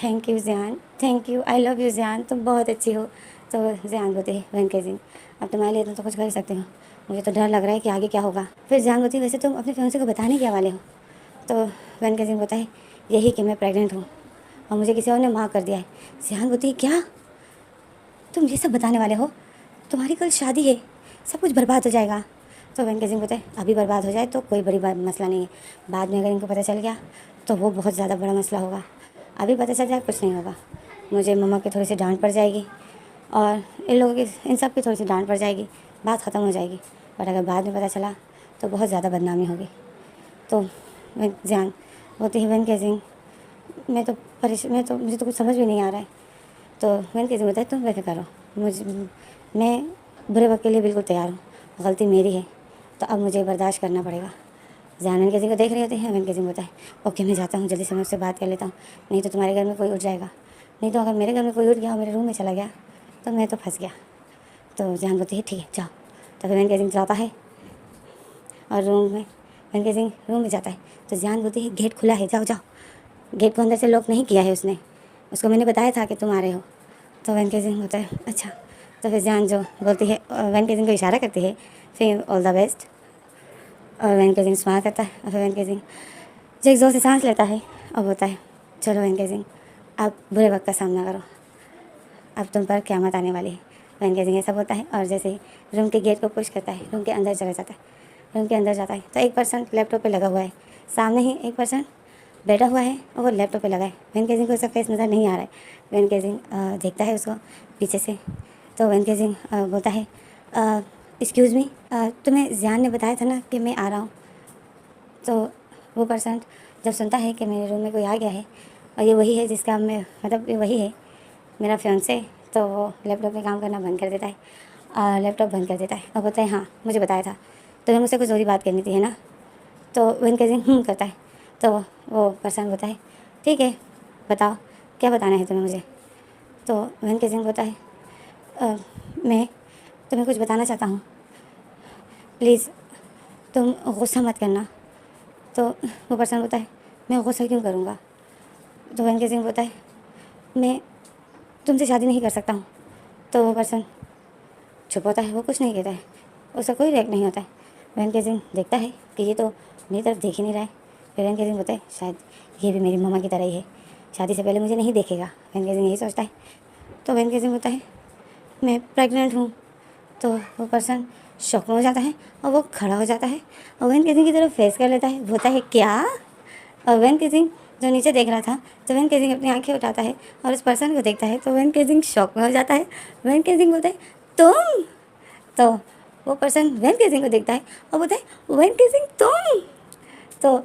thank you Ziyan, thank you, I love you Ziyan, तुम बहुत अच्छी हो। तो ज़ियान बोलती है वेन के सिंह अब तुम्हारे लिए तो कुछ कर ही सकते हो, मुझे तो डर लग रहा है कि आगे क्या होगा। फिर ज़ियान बोलती है वैसे तुम अपने फियांसे को बताने क्या वाले हो? तो वेन के सिंह बोलता है यही कि मैं प्रेग्नेंट हूँ और मुझे किसी और ने माफ़ कर दिया है। ज़ियान बोलती है क्या तुम ये सब बताने वाले हो? तुम्हारी कल शादी है, सब कुछ बर्बाद हो जाएगा। तो वेन के सिंह बोलते हैं अभी बर्बाद हो जाए तो कोई बड़ी मसला नहीं है, बाद में अगर इनको पता चल गया तो वो बहुत ज़्यादा बड़ा मसला होगा। अभी पता चल जाए कुछ नहीं होगा, मुझे मम्मा की थोड़ी सी डांट पड़ जाएगी और इन लोगों की इन सब की थोड़ी सी डांट पड़ जाएगी, बात ख़त्म हो जाएगी। बट अगर बाद में पता चला तो बहुत ज़्यादा बदनामी होगी। तो ज़ियान बोलती है वेन के सिंह मैं तो मुझे तो कुछ समझ भी नहीं आ रहा है। तो वेन के सिंह बोलता है तुम बेफिक्र करो, मैं बुरे वक्त के लिए बिल्कुल तैयार हूँ, गलती मेरी है तो अब मुझे बर्दाश्त करना पड़ेगा। ज़ियान वेन के सिंह को देख रहे होते हैं। वेन के सिंह बोलता है ओके मैं जाता हूँ, जल्दी से मैं उससे बात कर लेता हूँ, नहीं तो तुम्हारे घर में कोई उठ जाएगा, नहीं तो अगर मेरे घर में कोई उठ गया और मेरे रूम में चला गया तो मैं तो फंस गया। तो ज़ियान बोलती है ठीक है जाओ। तो फिर वेन के सिंह जाता है और वेन के सिंह रूम में जाता है। तो ज़ियान बोलती है गेट खुला है, जाओ जाओ, गेट को अंदर से लॉक नहीं किया है उसने, उसको मैंने बताया था कि तुम आ रहे हो। तो वेन के सिंह होता है अच्छा। तो फिर ज़ियान जो बोलती है वेन के सिंह को इशारा करती है फिर ऑल द बेस्ट, और वेन के सिंह स्माइल करता है। और फिर वेन के सिंह जो एक जोर से सांस लेता है और बोलता है चलो वेन के सिंह आप बुरे वक्त का सामना करो, अब तुम पर क़यामत आने वाली है। वेन के सिंह ऐसा बोलता है और जैसे ही रूम के गेट को पुश करता है, रूम के अंदर चला जाता है। रूम के अंदर जाता है तो एक पर्सन लैपटॉप पे लगा हुआ है, सामने ही एक पर्सन बैठा हुआ है और वो लैपटॉप पे लगा है। वेन के सिंह को उसका फेस नज़र नहीं आ रहा है। वेन के सिंह देखता है उसको पीछे से। तो वेन के सिंह बोलता है एक्सक्यूज़ मी, तुम्हें ज़ियान ने बताया था ना कि मैं आ रहा हूँ। तो वो पर्सन जब सुनता है कि मेरे रूम में कोई आ गया है और ये वही है जिसका मैं मतलब ये वही है मेरा फियांसे, तो वो लैपटॉप पे काम करना बंद कर देता है, लैपटॉप बंद कर देता है और बोलता है हाँ मुझे बताया था तुम्हें मुझसे कुछ ज़रूरी बात करनी थी, है ना? तो वो इनकेजिंग करता है। तो वो पर्सन बोलता है ठीक है, बताओ क्या बताना है तुम्हें मुझे? तो वो इनकेजिंग बोलता है मैं तुम्हें कुछ बताना चाहता हूँ, प्लीज़ तुम गुस्सा मत करना। तो वो पर्सन बोलता है मैं गुस्सा क्यों करूँगा? तो वो इनकेजिंग बोलता है मैं तुमसे शादी नहीं कर सकता हूँ। तो वो पर्सन चुप होता है, वो कुछ नहीं कहता है, उसका कोई रिएक्ट नहीं होता है। वैन केजिंग देखता है कि ये तो मेरी तरफ देख ही नहीं रहा है। फिर वैन केजिंग बोलता है शायद ये भी मेरी मम्मा की तरह ही है, शादी से पहले मुझे नहीं देखेगा। वैन केजिंग यही सोचता है। तो वैन केजिंग बोलता है मैं प्रेग्नेंट हूँ। तो वो पर्सन शॉक में हो जाता है और वो खड़ा हो जाता है और वैन केजिंग की तरफ फेस कर लेता है, बोलता है क्या? और वैन केजिंग जो नीचे देख रहा था, तो वैन केजिंग अपनी आंखें उठाता है और उस पर्सन को देखता है। तो वैन केजिंग शॉक में हो जाता है। वैन केजिंग बोलता है तुम? तो वो पर्सन वैन केजिंग को देखता है और बोलता है वैन केजिंग तुम? तो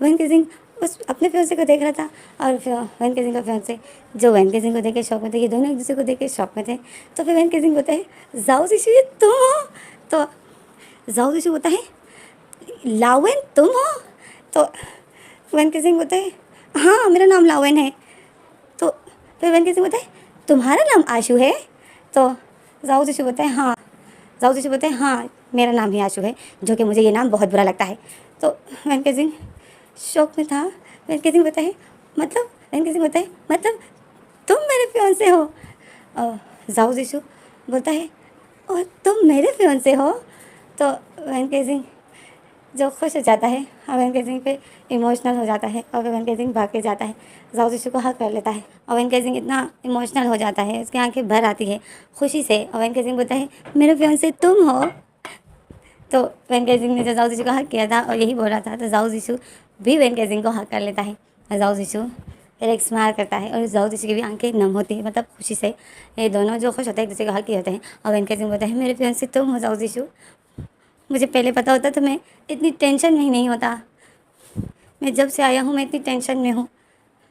वैन केजिंग उस अपने फियांसे को देख रहा था और फिर वैन केजिंग का फियांसे जो वैन केजिंग को देख के शॉक में थे, ये दोनों एक दूसरे को देख के शॉक में थे। तो फिर वैन केजिंग बोलता है जाओ जिशु ये तुम हो? तो जाओ जिशु बोलता है लावेन तुम हो? तो वैन केजिंग बोलता है हाँ मेरा नाम लावेन है। तो फिर वैन केजिंग बोलता है तुम्हारा नाम आशु है? तो जाओ जिशु बोलता है हाँ। जाओ जिशु बोलते हैं हाँ मेरा नाम ही आशु है, जो कि मुझे ये नाम बहुत बुरा लगता है। तो वैन केजिंग शॉक में था। वैन केजिंग बोलता है मतलब? वैन केजिंग बोलता है मतलब तुम मेरे फियांसे हो? और जाओ जिशु बोलता है और तुम मेरे फियांसे हो? तो वैन केजिंग जो खुश हो जाता है और वैन केजिंग पे इमोशनल हो जाता है और वैन केजिंग भाग के जाता है, जाओ जिशु को हक कर लेता है। और वैन केजिंग इतना इमोशनल हो जाता है, उसकी आंखें भर आती है खुशी से। और वैन केजिंग बोलता है मेरे फियांसे तुम हो? तो वैन केजिंग ने जो जाओ जिशु को हक किया था और यही बोल रहा था, तो जाओ जिशु भी वैन केजिंग को हक कर लेता है। और जाओ जिशु फिर एक स्माइल करता है और जाओ जिशु की भी आंखें नम होती है, मतलब खुशी से। ये दोनों जो खुश होते हैं एक दूसरे को हक किए होते हैं। और वैन केजिंग बोलता है मेरे फियांसे तुम हो जाओ जिशु? मुझे पहले पता होता तो मैं इतनी टेंशन में ही नहीं होता। मैं जब से आया हूँ मैं इतनी टेंशन में हूँ,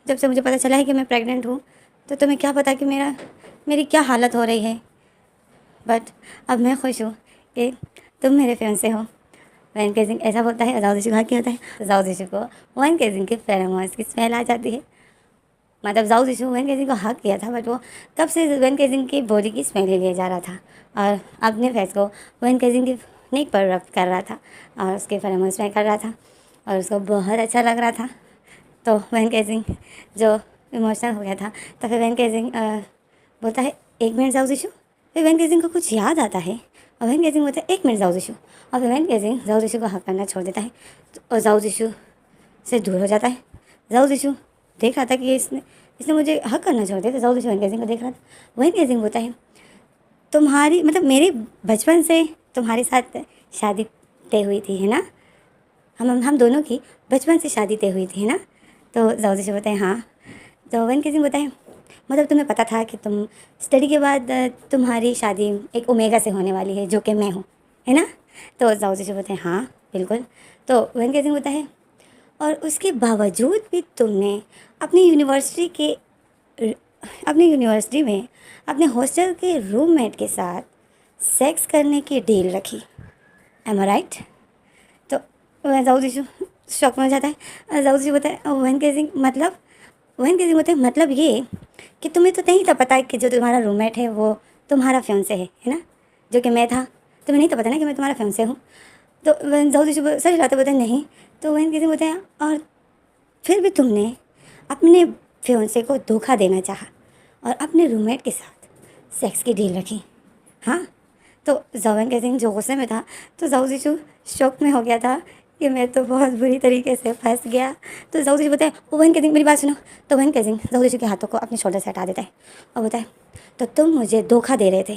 जब से मुझे पता चला है कि मैं प्रेग्नेंट हूँ। तो तुम्हें क्या पता कि मेरी क्या हालत हो रही है, बट अब मैं खुश हूँ कि तुम मेरे फियांसे हो। वैन केजिंग ऐसा बोलता है। जाओ जिशु क्या होता है, तो जाओ जिशु को वैन केजिंग के फेरोमोन्स की स्मेल आ जाती है। मतलब जाओ जिशु वैन केजिंग को हक किया था, बट वो तब से वैन केजिंग की बॉडी की स्मेल ही लिया जा रहा था और अपने फेस को वैन केजिंग की नेक पर रब कर रहा था और उसके फेरोमोन स्मेल कर रहा था और उसको बहुत अच्छा लग रहा था। तो वैन केजिंग जो इमोशनल हो गया था, तो फिर वैन केजिंग बोलता है एक मिनट जाओ जिशु। फिर वैन केजिंग को कुछ याद आता है और वैन केजिंग बोलता है एक मिनट जाओ जिशु। और फिर वैन केजिंग जाओ जिशु को हक करना छोड़ देता है और जाओ जिशु से दूर हो जाता है। जाओ जिशु देख रहा था कि इसने मुझे हक करना छोड़ दिया। तो जाओ जिशु वैन केजिंग को देख रहा था। वैन केजिंग बोलता है तुम्हारी मतलब मेरी बचपन से तुम्हारे साथ शादी तय हुई थी, है ना? हम दोनों की बचपन से शादी तय हुई थी, है ना? तो जाओ जिशु बोलते हैं हाँ। तो वैन केजिंग बोलता है मतलब तुम्हें पता था कि तुम स्टडी के बाद तुम्हारी शादी एक ओमेगा से होने वाली है, जो कि मैं हूँ, है ना? तो जाओ जिशु बोलते हैं हाँ बिल्कुल। तो वैन केजिंग बोलता है और उसके बावजूद भी तुमने अपनी यूनिवर्सिटी में अपने हॉस्टल के रूममेट के साथ सेक्स करने की डील रखी, एम आई राइट? तो जाओ जिशु शॉक में हो जाता है। जाओ जिशु बोलता है वैन केजिंग मतलब? वैन केजिंग बोलते हैं मतलब ये कि तुम्हें तो नहीं था पता कि जो तुम्हारा रूममेट है वो तुम्हारा फियांसे है ना, जो कि मैं था। तुम्हें नहीं तो पता ना कि मैं तुम्हारा फियांसे हूँ। तो जाओ जिशु सच लाते बोलते हैं नहीं। तो वैन केजिंग बोलते हैं और फिर भी तुमने अपने फियांसे को धोखा देना चाहा और अपने रूममेट के साथ सेक्स की डील रखी, हाँ? तो वैन केजिंग जो गुस्से में था, तो जाओ जिशु शॉक में हो गया था कि मैं तो बहुत बुरी तरीके से फंस गया। तो जाओ जिशु बोलता है ओ वैन केजिंग मेरी बात सुनो। तो वैन केजिंग जाओ जिशु के हाथों को अपने शोल्डर से हटा देता है और बोलता है तो तुम मुझे धोखा दे रहे थे,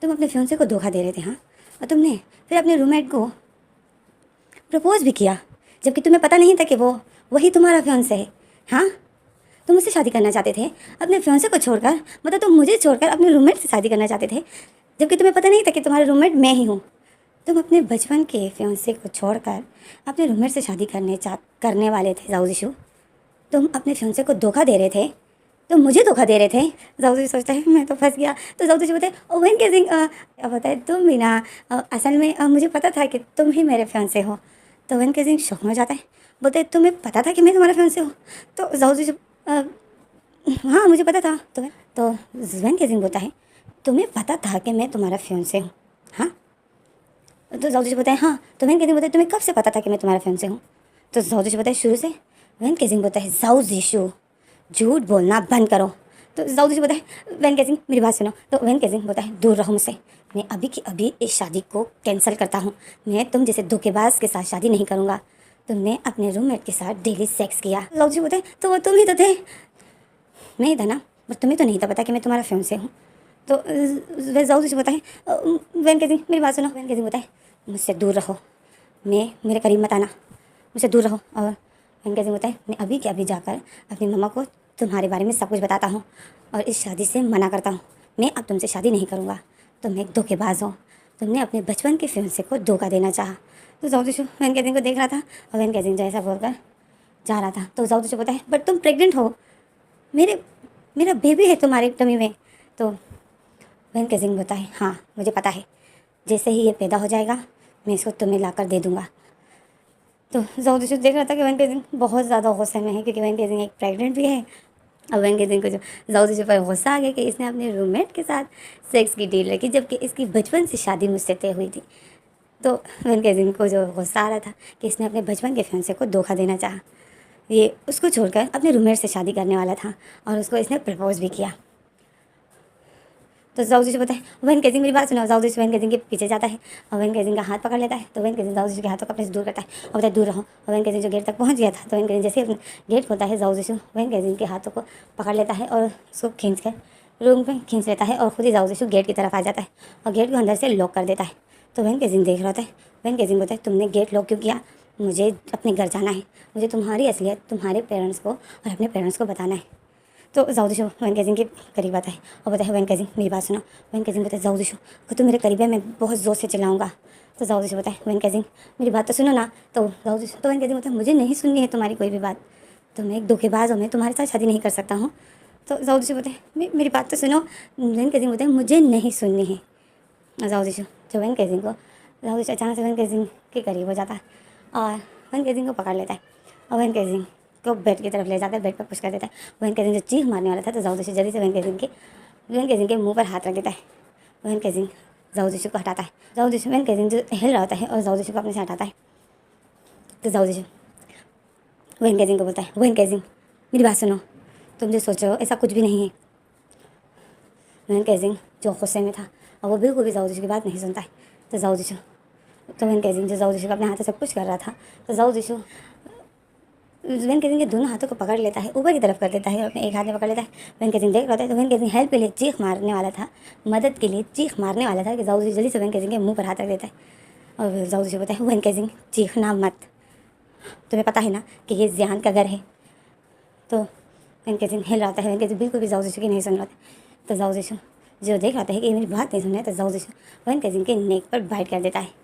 तुम अपने फियांसे को धोखा दे रहे थे, हाँ? और तुमने फिर अपने रूममेट को प्रपोज भी किया जबकि तुम्हें पता नहीं था कि वो वही तुम्हारा फियांसे है, हाँ? तुम मुझसे शादी करना चाहते थे अपने फियांसे को छोड़कर, मतलब तुम मुझे छोड़कर अपने रूममेट से शादी करना चाहते थे जबकि तुम्हें पता नहीं था कि तुम्हारा रूममेट मैं ही हूँ। तुम अपने बचपन के फियांसे को छोड़कर अपने रूममेट से शादी करने वाले थे जाओ जिशु। तुम अपने फियांसे को धोखा दे रहे थे तुम मुझे धोखा दे रहे थे। जाऊदी सोचता है मैं तो फंस गया। तो जाऊदी बोलते हैं वेन केजिंग अब होता है तुम भी ना असल में मुझे पता था कि तुम ही मेरे फियांसे हो। तो वेन केजिंग शौक में हो जाता है, बोलते तुम्हें पता था कि मैं तुम्हारा फियांसे हो। तो जाऊदी हाँ मुझे पता था। तो वेन केजिंग बोलता है तुम्हें पता था कि मैं तुम्हारा फियांसे हूँ? हाँ। तो जाऊदी बोलता है हाँ। तो वेन केजिंग बोलता है तुम्हें कब से पता था कि मैं तुम्हारा फियांसे हूँ? तो जाऊदी बोलता है शुरू से। वेन केजिंग बोलता है जाऊदी झूठ बोलना बंद करो। तो जाऊदी से बोलता है वेन केजिंग मेरी बात सुनो। तो वेन केजिंग बोलता है दूर रहो मुझसे, मैं अभी की अभी इस शादी को कैंसिल करता हूँ। मैं तुम जैसे धोखेबाज के साथ शादी नहीं करूँगा। तुमने अपने रूममेट के साथ डेली सेक्स किया। जाऊदी बोलता है तो वो तुम ही तो थे। नहीं था ना, बस तुम्हें तो नहीं था पता कि मैं तुम्हारा फियांसे हूँ। तो वे जाऊदी से बोलता है वेन केजिंग मेरी बात सुनो। वेन केजिंग बोलता है मुझसे दूर रहो, मैं मेरे करीब मत आना, मुझसे दूर रहो। और वेन केजिंग बोलता है मैं अभी के अभी जाकर अपनी मम्मा को तुम्हारे बारे में सब कुछ बताता हूँ और इस शादी से मना करता हूँ। मैं अब तुमसे शादी नहीं करूँगा, तुम एक धोखेबाज हो, तुमने अपने बचपन के फियांसे को धोखा देना चाहा। तो जाऊदी वेन केजिंग को देख रहा था और वेन केजिंग जैसा बोलकर जा रहा था। तो जाऊदी बोलता है बट तुम प्रेग्नेंट हो, मेरा बेबी है तुम्हारे टमी में। तो वेन केजिंग बोलता है हाँ मुझे पता है, जैसे ही ये पैदा हो जाएगा मैं इसको तुम्हें ला कर दे दूँगा। तो जाऊदी देख रहा था कि वेन केजिंग बहुत ज़्यादा गुस्से में है क्योंकि वेन केजिंग एक प्रेग्नेंट भी है। अब वेन केजिंग को जो जाऊदी पर गुस्सा आ गया कि इसने अपने रूममेट के साथ सेक्स की डील रखी जबकि इसकी बचपन से शादी मुझसे तय हुई थी। तो वेन केजिंग को जो गुस्सा आ रहा था कि इसने अपने बचपन के फियांसे को धोखा देना चाहा, ये उसको छोड़कर अपने रूममेट से शादी करने वाला था और उसको इसने प्रपोज भी किया। तो जाऊदी से बोलता है वेन केजिंग मेरी बात सुनो। जाऊदी वेन केजिंग के पीछे जाता है और वेन केजिंग का हाथ पकड़ लेता है। तो वेन केजिंग जाऊदी के हाथों को अपने से दूर करता है और बोलता है दूर रहो। और वेन केजिंग जो गेट तक पहुंच गया था तो वेन केजिंग जैसे गेट खोलता है जाऊदी वेन केजिंग के हाथों को पकड़ लेता है और उसको खींच कर रूम पे खींच लेता है और खुद ही जाऊदी गेट की तरफ आ जाता है और गेट को अंदर से लॉक कर देता है। तो वेन केजिंग देख रहा होता है। वेन केजिंग बोलता है तुमने गेट लॉक क्यों किया? मुझे अपने घर जाना है, मुझे तुम्हारी असलियत तुम्हारे पेरेंट्स को और अपने पेरेंट्स को बताना है। तो जाऊदी वेन केजिंग के करीब आता है और बताया वेन केजिंग मेरी बात सुनो। वेन केजिंग बताया जाऊदी अगर तुम मेरे करीब है मैं बहुत ज़ोर से चिल्लाऊंगा। तो जाऊदी बताया वेन केजिंग मेरी बात तो सुनो ना। तो जाऊदी तो वेन केजिंग बताया मुझे नहीं सुननी है तुम्हारी कोई भी बात, तो मैं एक धोखेबाज हूँ, मैं तुम्हारे साथ शादी नहीं कर सकता हूँ। तो जाऊदी बताया मेरी बात तो सुनो। वेन केजिंग बताया मुझे नहीं सुननी है। जाऊदी जो वेन केजिंग को जाऊदी अचानक से वेन केजिंग के करीब हो जाता है और वेन केजिंग को पकड़ लेता है और वेन केजिंग को बेड की तरफ ले जाता है, बेड पर पुश कर देता है। वेन केजिंग जो चीख मारने वाला था तो जाऊदी जल्दी से वेन केजिंग के मुंह पर हाथ रख देता है। वेन केजिंग जाऊदी को हटाता है। जाऊदी वेन केजिंग जो हिल रहा होता है और जाऊदी को अपने से हटाता है। तो जाऊदी वेन केजिंग को बोलता है वेन केजिंग मेरी बात सुनो, तुम जो सोच रहे हो ऐसा कुछ भी नहीं है। वेन केजिंग जो गुस्से में था और वो बिल्कुल भी जाऊदी की बात नहीं सुनता है। तो जाऊदी तो वेन केजिंग जो जाऊदी को अपने हाथों से पुश कर रहा था तो जाऊदी वेन केजिंग के दोनों हाथों को पकड़ लेता है, ऊपर की तरफ कर देता है और अपने एक हाथ में पकड़ लेता है। वेन केजिंग देख रहा था तो वेन केजिंग हेल्प के लिए चीख मारने वाला था, मदद के लिए चीख मारने वाला था कि जाऊदी जल्दी से वेन केजिंग के मुंह पर हाथ रख देता है और जाऊदी से बोलता है वेन केजिंग चीखना मत, तुम्हें पता है ना कि ये जियान का घर है। तो वेन केजिंग हिल रहा है। वेन केजिंग बिल्कुल भी जाऊदी की नहीं सुन रहा था। तो जाऊदी जो देख रहा है कि मेरी बात नहीं सुन रहा है तो जाऊदी वेन केजिंग के नेक पर बाइट कर देता है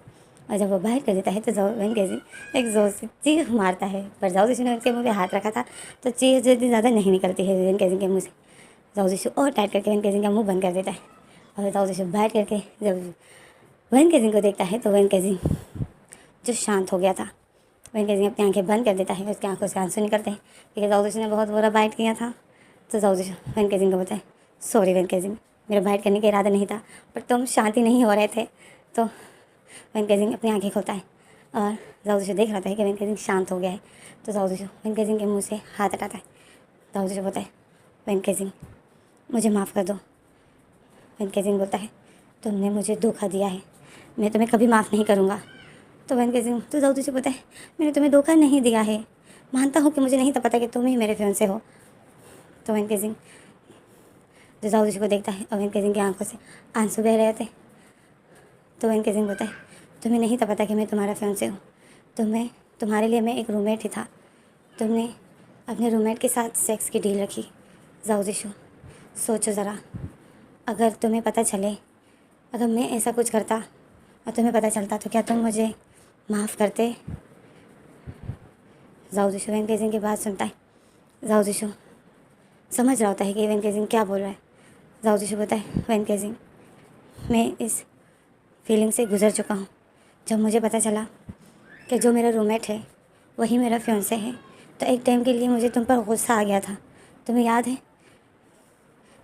और जब वो बाहर कर देता है तो वेन केजिंग एक जोर से चीख मारता है। पर जाऊदी ने उसके मुँह पे हाथ रखा था तो चीख जितनी ज़्यादा नहीं निकलती है वेन केजिंग के मुँह से। जाऊदी और टाइट करके वेन केजिंग का मुँह बंद कर देता है और जाऊदी बाहर करके जब वेन केजिंग को देखता है तो वेन केजिंग जो शांत हो गया था, वेन केजिंग अपनी आंखें बंद कर देता है। उसकी आंखों से आंसू निकलते हैं क्योंकि जाऊदी ने बहुत बुरा बाइट किया था। तो जाऊदी वेन केजिंग को बताए सॉरी वेन केजिंग, मेरा बाइट करने का इरादा नहीं था पर तुम शांति नहीं हो रहे थे। तो वेन केजिंग अपनी आंखें खोलता है और जाऊदी देख रहा था कि वेन केजिंग शांत हो गया है। तो जाऊदी वेन केजिंग के मुंह से हाथ हटाता है। जाऊदी बोलता है वेन केजिंग मुझे माफ़ कर दो। वेन केजिंग बोलता है तुमने मुझे धोखा दिया है, मैं तुम्हें कभी माफ़ नहीं करूँगा। तो वेन केजिंग तो जाऊदी बोलता है मैंने तुम्हें धोखा नहीं दिया है, मानता हूँ कि मुझे नहीं तो पता कि तुम ही मेरे फियांसे हो। तो वेन केजिंग जो जाऊदी को देखता है और वेन केजिंग की आंखों से आंसू बह रहे थे। तो वेन केजिंग बोलता है तुम्हें नहीं तो पता कि मैं तुम्हारा फियांसे हूँ, तुम्हारे लिए मैं एक रूममेट ही था, तुमने अपने रूममेट के साथ सेक्स की डील रखी। जाऊदी सोचो ज़रा, अगर तुम्हें पता चले, अगर मैं ऐसा कुछ करता और तुम्हें पता चलता तो क्या तुम मुझे माफ़ करते? जाऊदी वेन केजिंग की बात सुनता है। जाऊदी समझ रहा होता है कि वैन केजिंग क्या बोल रहा है। जाओ जिशु बताए, वैन केजिंग मैं इस फीलिंग से गुज़र चुका हूँ। जब मुझे पता चला कि जो मेरा रूममेट है वही मेरा फियांसे है, तो एक टाइम के लिए मुझे तुम पर गुस्सा आ गया था। तुम्हें याद है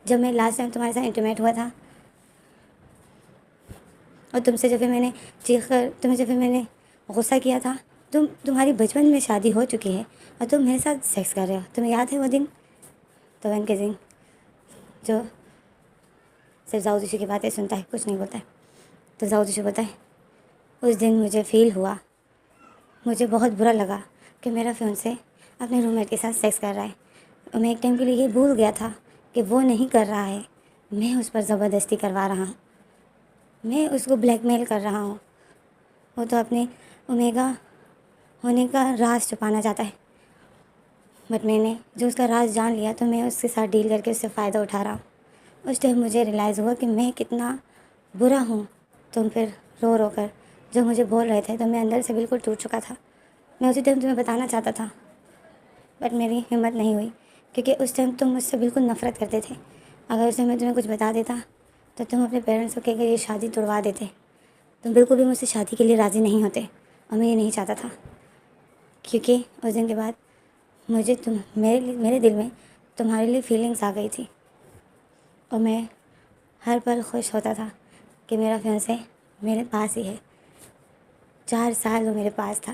जब मैं लास्ट टाइम तुम्हारे साथ इंटीमेट हुआ था और तुमसे जब भी मैंने चीख कर तुम्हें जब भी मैंने गुस्सा किया था, तुम्हारी बचपन में शादी हो चुकी है और तुम मेरे साथ सेक्स कर रहे हो। तुम्हें याद है वो दिन? तो वैन केजिंग जो सिर्फ जाओ जिशु की बातें सुनता है, कुछ नहीं बोलता है। तो जाओ जिशु बताए, उस दिन मुझे फ़ील हुआ, मुझे बहुत बुरा लगा कि मेरा फियांसे अपने रूममेट के साथ सेक्स कर रहा है और मैं एक टाइम के लिए ये भूल गया था कि वो नहीं कर रहा है, मैं उस पर ज़बरदस्ती करवा रहा हूँ, मैं उसको ब्लैकमेल कर रहा हूँ। वो तो अपने ओमेगा होने का राज छुपाना चाहता है, बट मैंने जो उसका राज जान लिया तो मैं उसके साथ डील करके उससे फ़ायदा उठा रहा हूँ। उस टाइम मुझे रियलाइज़ हुआ कि मैं कितना बुरा हूँ। तुम फिर रो रो कर जो मुझे बोल रहे थे तो मैं अंदर से बिल्कुल टूट चुका था। मैं उसी टाइम तुम्हें बताना चाहता था बट मेरी हिम्मत नहीं हुई, क्योंकि उस टाइम तुम मुझसे बिल्कुल नफ़रत करते थे। अगर उस टाइम मैं तुम्हें कुछ बता देता तो तुम अपने पेरेंट्स को कहकर ये शादी तुड़वा देते। तुम बिल्कुल भी मुझसे शादी के लिए राज़ी नहीं होते और मैं ये नहीं चाहता था, क्योंकि उस दिन के बाद मुझे मेरे दिल में तुम्हारे लिए फीलिंग्स आ गई थी और मैं हर पल खुश होता था कि मेरा फियांसे मेरे पास ही है। 4 साल वो मेरे पास था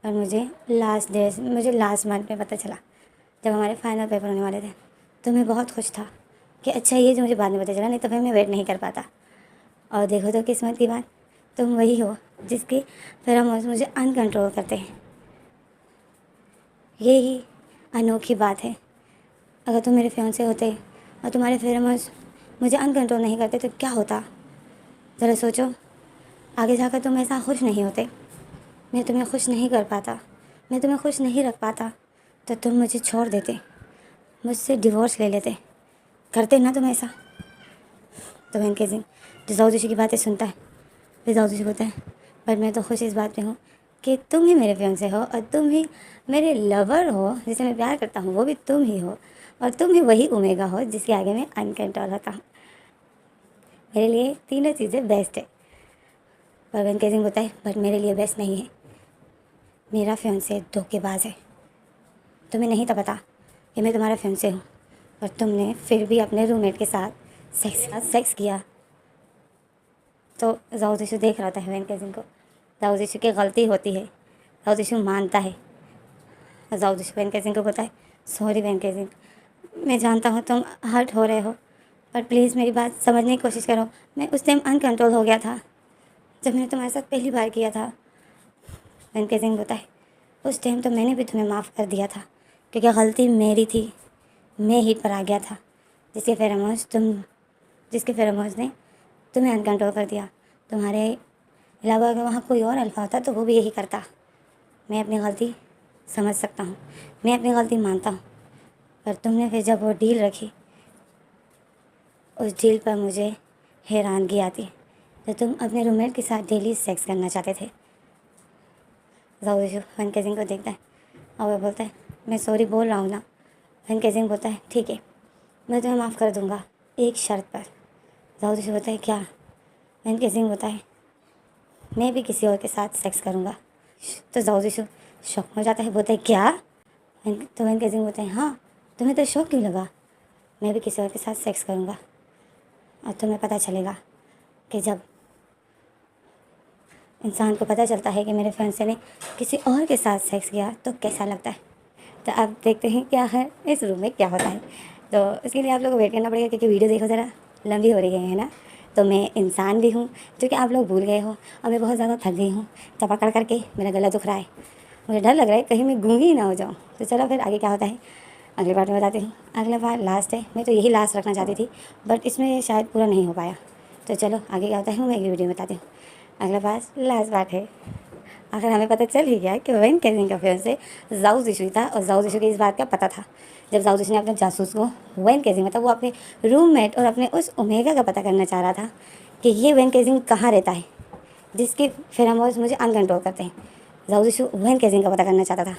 और मुझे लास्ट मंथ में पता चला जब हमारे फाइनल पेपर होने वाले थे, तो मैं बहुत खुश था कि अच्छा ये जो मुझे बाद में पता चला, नहीं तो फिर मैं वेट नहीं कर पाता। और देखो तो किस्मत की बात, तुम वही हो जिसके फेरोमोन्स मुझे अनकंट्रोल करते हैं। यही अनोखी बात है। अगर तुम मेरे फियांसे होते और तुम्हारे फेरोमोन्स मुझे अनकंट्रोल नहीं करते तो क्या होता? ज़रा सोचो, आगे जाकर तुम ऐसा खुश नहीं होते, मैं तुम्हें खुश नहीं कर पाता, मैं तुम्हें खुश नहीं रख पाता, तो तुम मुझे छोड़ देते, मुझसे डिवोर्स ले लेते। करते ना तुम ऐसा? तो वैन केजिंग जो जाओ जिशु की बातें सुनता है, फिर जाओ जिशु होता है, पर मैं तो खुश इस बात पे हूँ कि तुम ही मेरे फियांसे हो और तुम ही मेरे लवर हो, जिसे मैं प्यार करता हूँ वो भी तुम ही हो, और तुम ही वही ओमेगा हो जिसके आगे मैं अनकंट्रोल होता हूँ। मेरे लिए तीनों चीज़ें बेस्ट है। पर वैन केजिंग होता है, बट मेरे लिए बेस्ट नहीं है। मेरा फियांसे धोखेबाज है। तुम्हें नहीं तो पता कि मैं तुम्हारा फियांसे हूँ, पर तुमने फिर भी अपने रूममेट के साथ सेक्स किया। तो जाओ जिशु देख रहा था वैन केजिंग को। जाओ जिशु की गलती होती है, जाओ जिशु मानता है। जाओ जिशु वैन केजिंग को बताए, सॉरी वैन केजिंग, मैं जानता हूँ तुम हर्ट हो रहे हो, पर प्लीज़ मेरी बात समझने की कोशिश करो। मैं उस टाइम अनकंट्रोल हो गया था जब मैंने तुम्हारे साथ पहली बार किया था। वैन केजिंग बताए, उस टाइम तो मैंने भी तुम्हें माफ़ कर दिया था, क्योंकि गलती मेरी थी, मैं ही पर आ गया था, जिसके फेरोमोन्स ने तुम्हें अनकंट्रोल कर दिया। तुम्हारे अलावा अगर वहाँ कोई और अल्फा होता तो वो भी यही करता। मैं अपनी गलती समझ सकता हूँ, मैं अपनी गलती मानता हूँ, पर तुमने फिर जब वो डील रखी, उस डील पर मुझे हैरानगी आती। तो तुम अपने रूममेट के साथ डेली सेक्स करना चाहते थे। जाओ जिशु वैन केजिंग को देखता है और वो बोलता है, मैं सॉरी बोल रहा हूँ ना। वैन केजिंग बोलता है, ठीक है, मैं तुम्हें माफ़ कर दूँगा, एक शर्त पर। जाओ जिशु बोलता है, क्या? वैन केजिंग बोलता है, मैं भी किसी और के साथ सेक्स करूँगा। तो जाओ जिशु शॉक हो जाता है, बोलता है, क्या? तो वैन केजिंग बोलता है, हाँ, तुम्हें तो शौक क्यों लगा? मैं भी किसी और के साथ सेक्स करूँगा और तुम्हें पता चलेगा कि जब इंसान को पता चलता है कि मेरे फियांसे ने किसी और के साथ सेक्स किया तो कैसा लगता है। तो आप देखते हैं क्या है इस रूम में क्या होता है। तो इसके लिए आप लोगों को वेट करना पड़ेगा, क्योंकि वीडियो देखो ज़रा लंबी हो रही है ना। तो मैं इंसान भी हूँ जो कि आप लोग भूल गए हो, और मैं बहुत ज़्यादा थक गई हूँ चपा कर करके, मेरा गला दुख रहा है, मुझे डर लग रहा है कहीं मैं गूंगी ही ना हो जाऊँ। तो चलो फिर आगे क्या होता है अगले पार्ट में बताती हूँ। अगला पार्ट लास्ट है, मैं तो यही लास्ट रखना चाहती थी, बट इसमें शायद पूरा नहीं हो पाया। तो चलो आगे क्या होता है मैं अगली वीडियो में बताती हूँ। अगला पार्ट लास्ट पार्ट है। अगर हमें पता चल ही गया कि वैन केजिंग का फियांसे जाओ जिशु था, और जाओ जिशु को इस बात का पता था। जब जाओ जिशु ने अपने जासूस को वैन केजिंग, मतलब वो अपने रूममेट और अपने उस ओमेगा का पता करना चाह रहा था कि ये वैन केजिंग कहाँ रहता है, जिसके फेरोमोन्स मुझे अनकंट्रोल करते हैं। जाओ जिशु वैन केजिंग का पता करना चाहता था।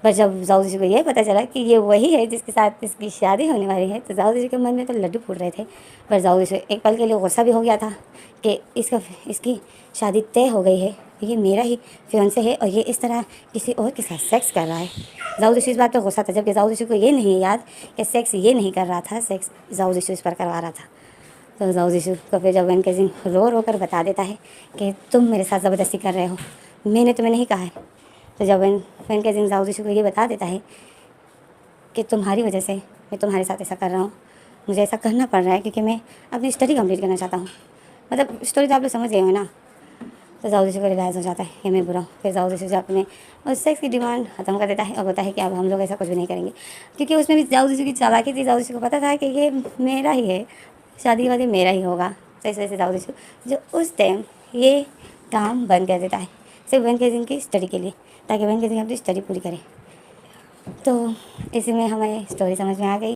पर जब जाऊ जी को ये पता चला कि ये वही है जिसके साथ इसकी शादी होने वाली है, तो जाऊ जी के मन में तो लड्डू फूट रहे थे। पर जाऊ जी एक पल के लिए गुस्सा भी हो गया था कि इसकी शादी तय हो गई है, ये मेरा ही फियांसे है और ये इस तरह किसी और के साथ सेक्स कर रहा है। जाऊ जी इस बात पर गुस्सा था, जबकि जाऊ जी को ये नहीं याद कि सेक्स ये नहीं कर रहा था, सेक्स जाऊ जी इस पर करवा रहा था। तो जाऊ जी को फिर जब वेन केजिंग रो कर बता देता है कि तुम मेरे साथ ज़बरदस्ती कर रहे हो, मैंने तुम्हें नहीं कहा है। तो जब वेन केजिंग जाऊ जी को ये बता देता है कि तुम्हारी वजह से मैं तुम्हारे साथ ऐसा कर रहा हूँ, मुझे ऐसा करना पड़ रहा है क्योंकि मैं अपनी स्टडी कंप्लीट करना चाहता हूँ। मतलब स्टोरी तो आप लोग समझ गए हो ना। तो जाऊ जी को रियलाइज़ हो जाता है कि मैं बुरा हूँ। फिर जाऊ जी अपने उस सेक्स की डिमांड ख़त्म कर देता है और बोलता है कि अब हम लोग ऐसा कुछ भी नहीं करेंगे, क्योंकि उसमें भी जाऊ जी की चालाकी थी। जाऊ जी को पता था कि ये मेरा ही है, शादी वादी मेरा ही होगा। तो इस वजह से जाऊ जी जो उस टाइम ये काम बंद कर देता है, सिर्फ वेन केजिंग की स्टडी के लिए, ताकि वेन केजिंग अपनी स्टडी पूरी करे। तो इसी में हमें स्टोरी समझ में आ गई।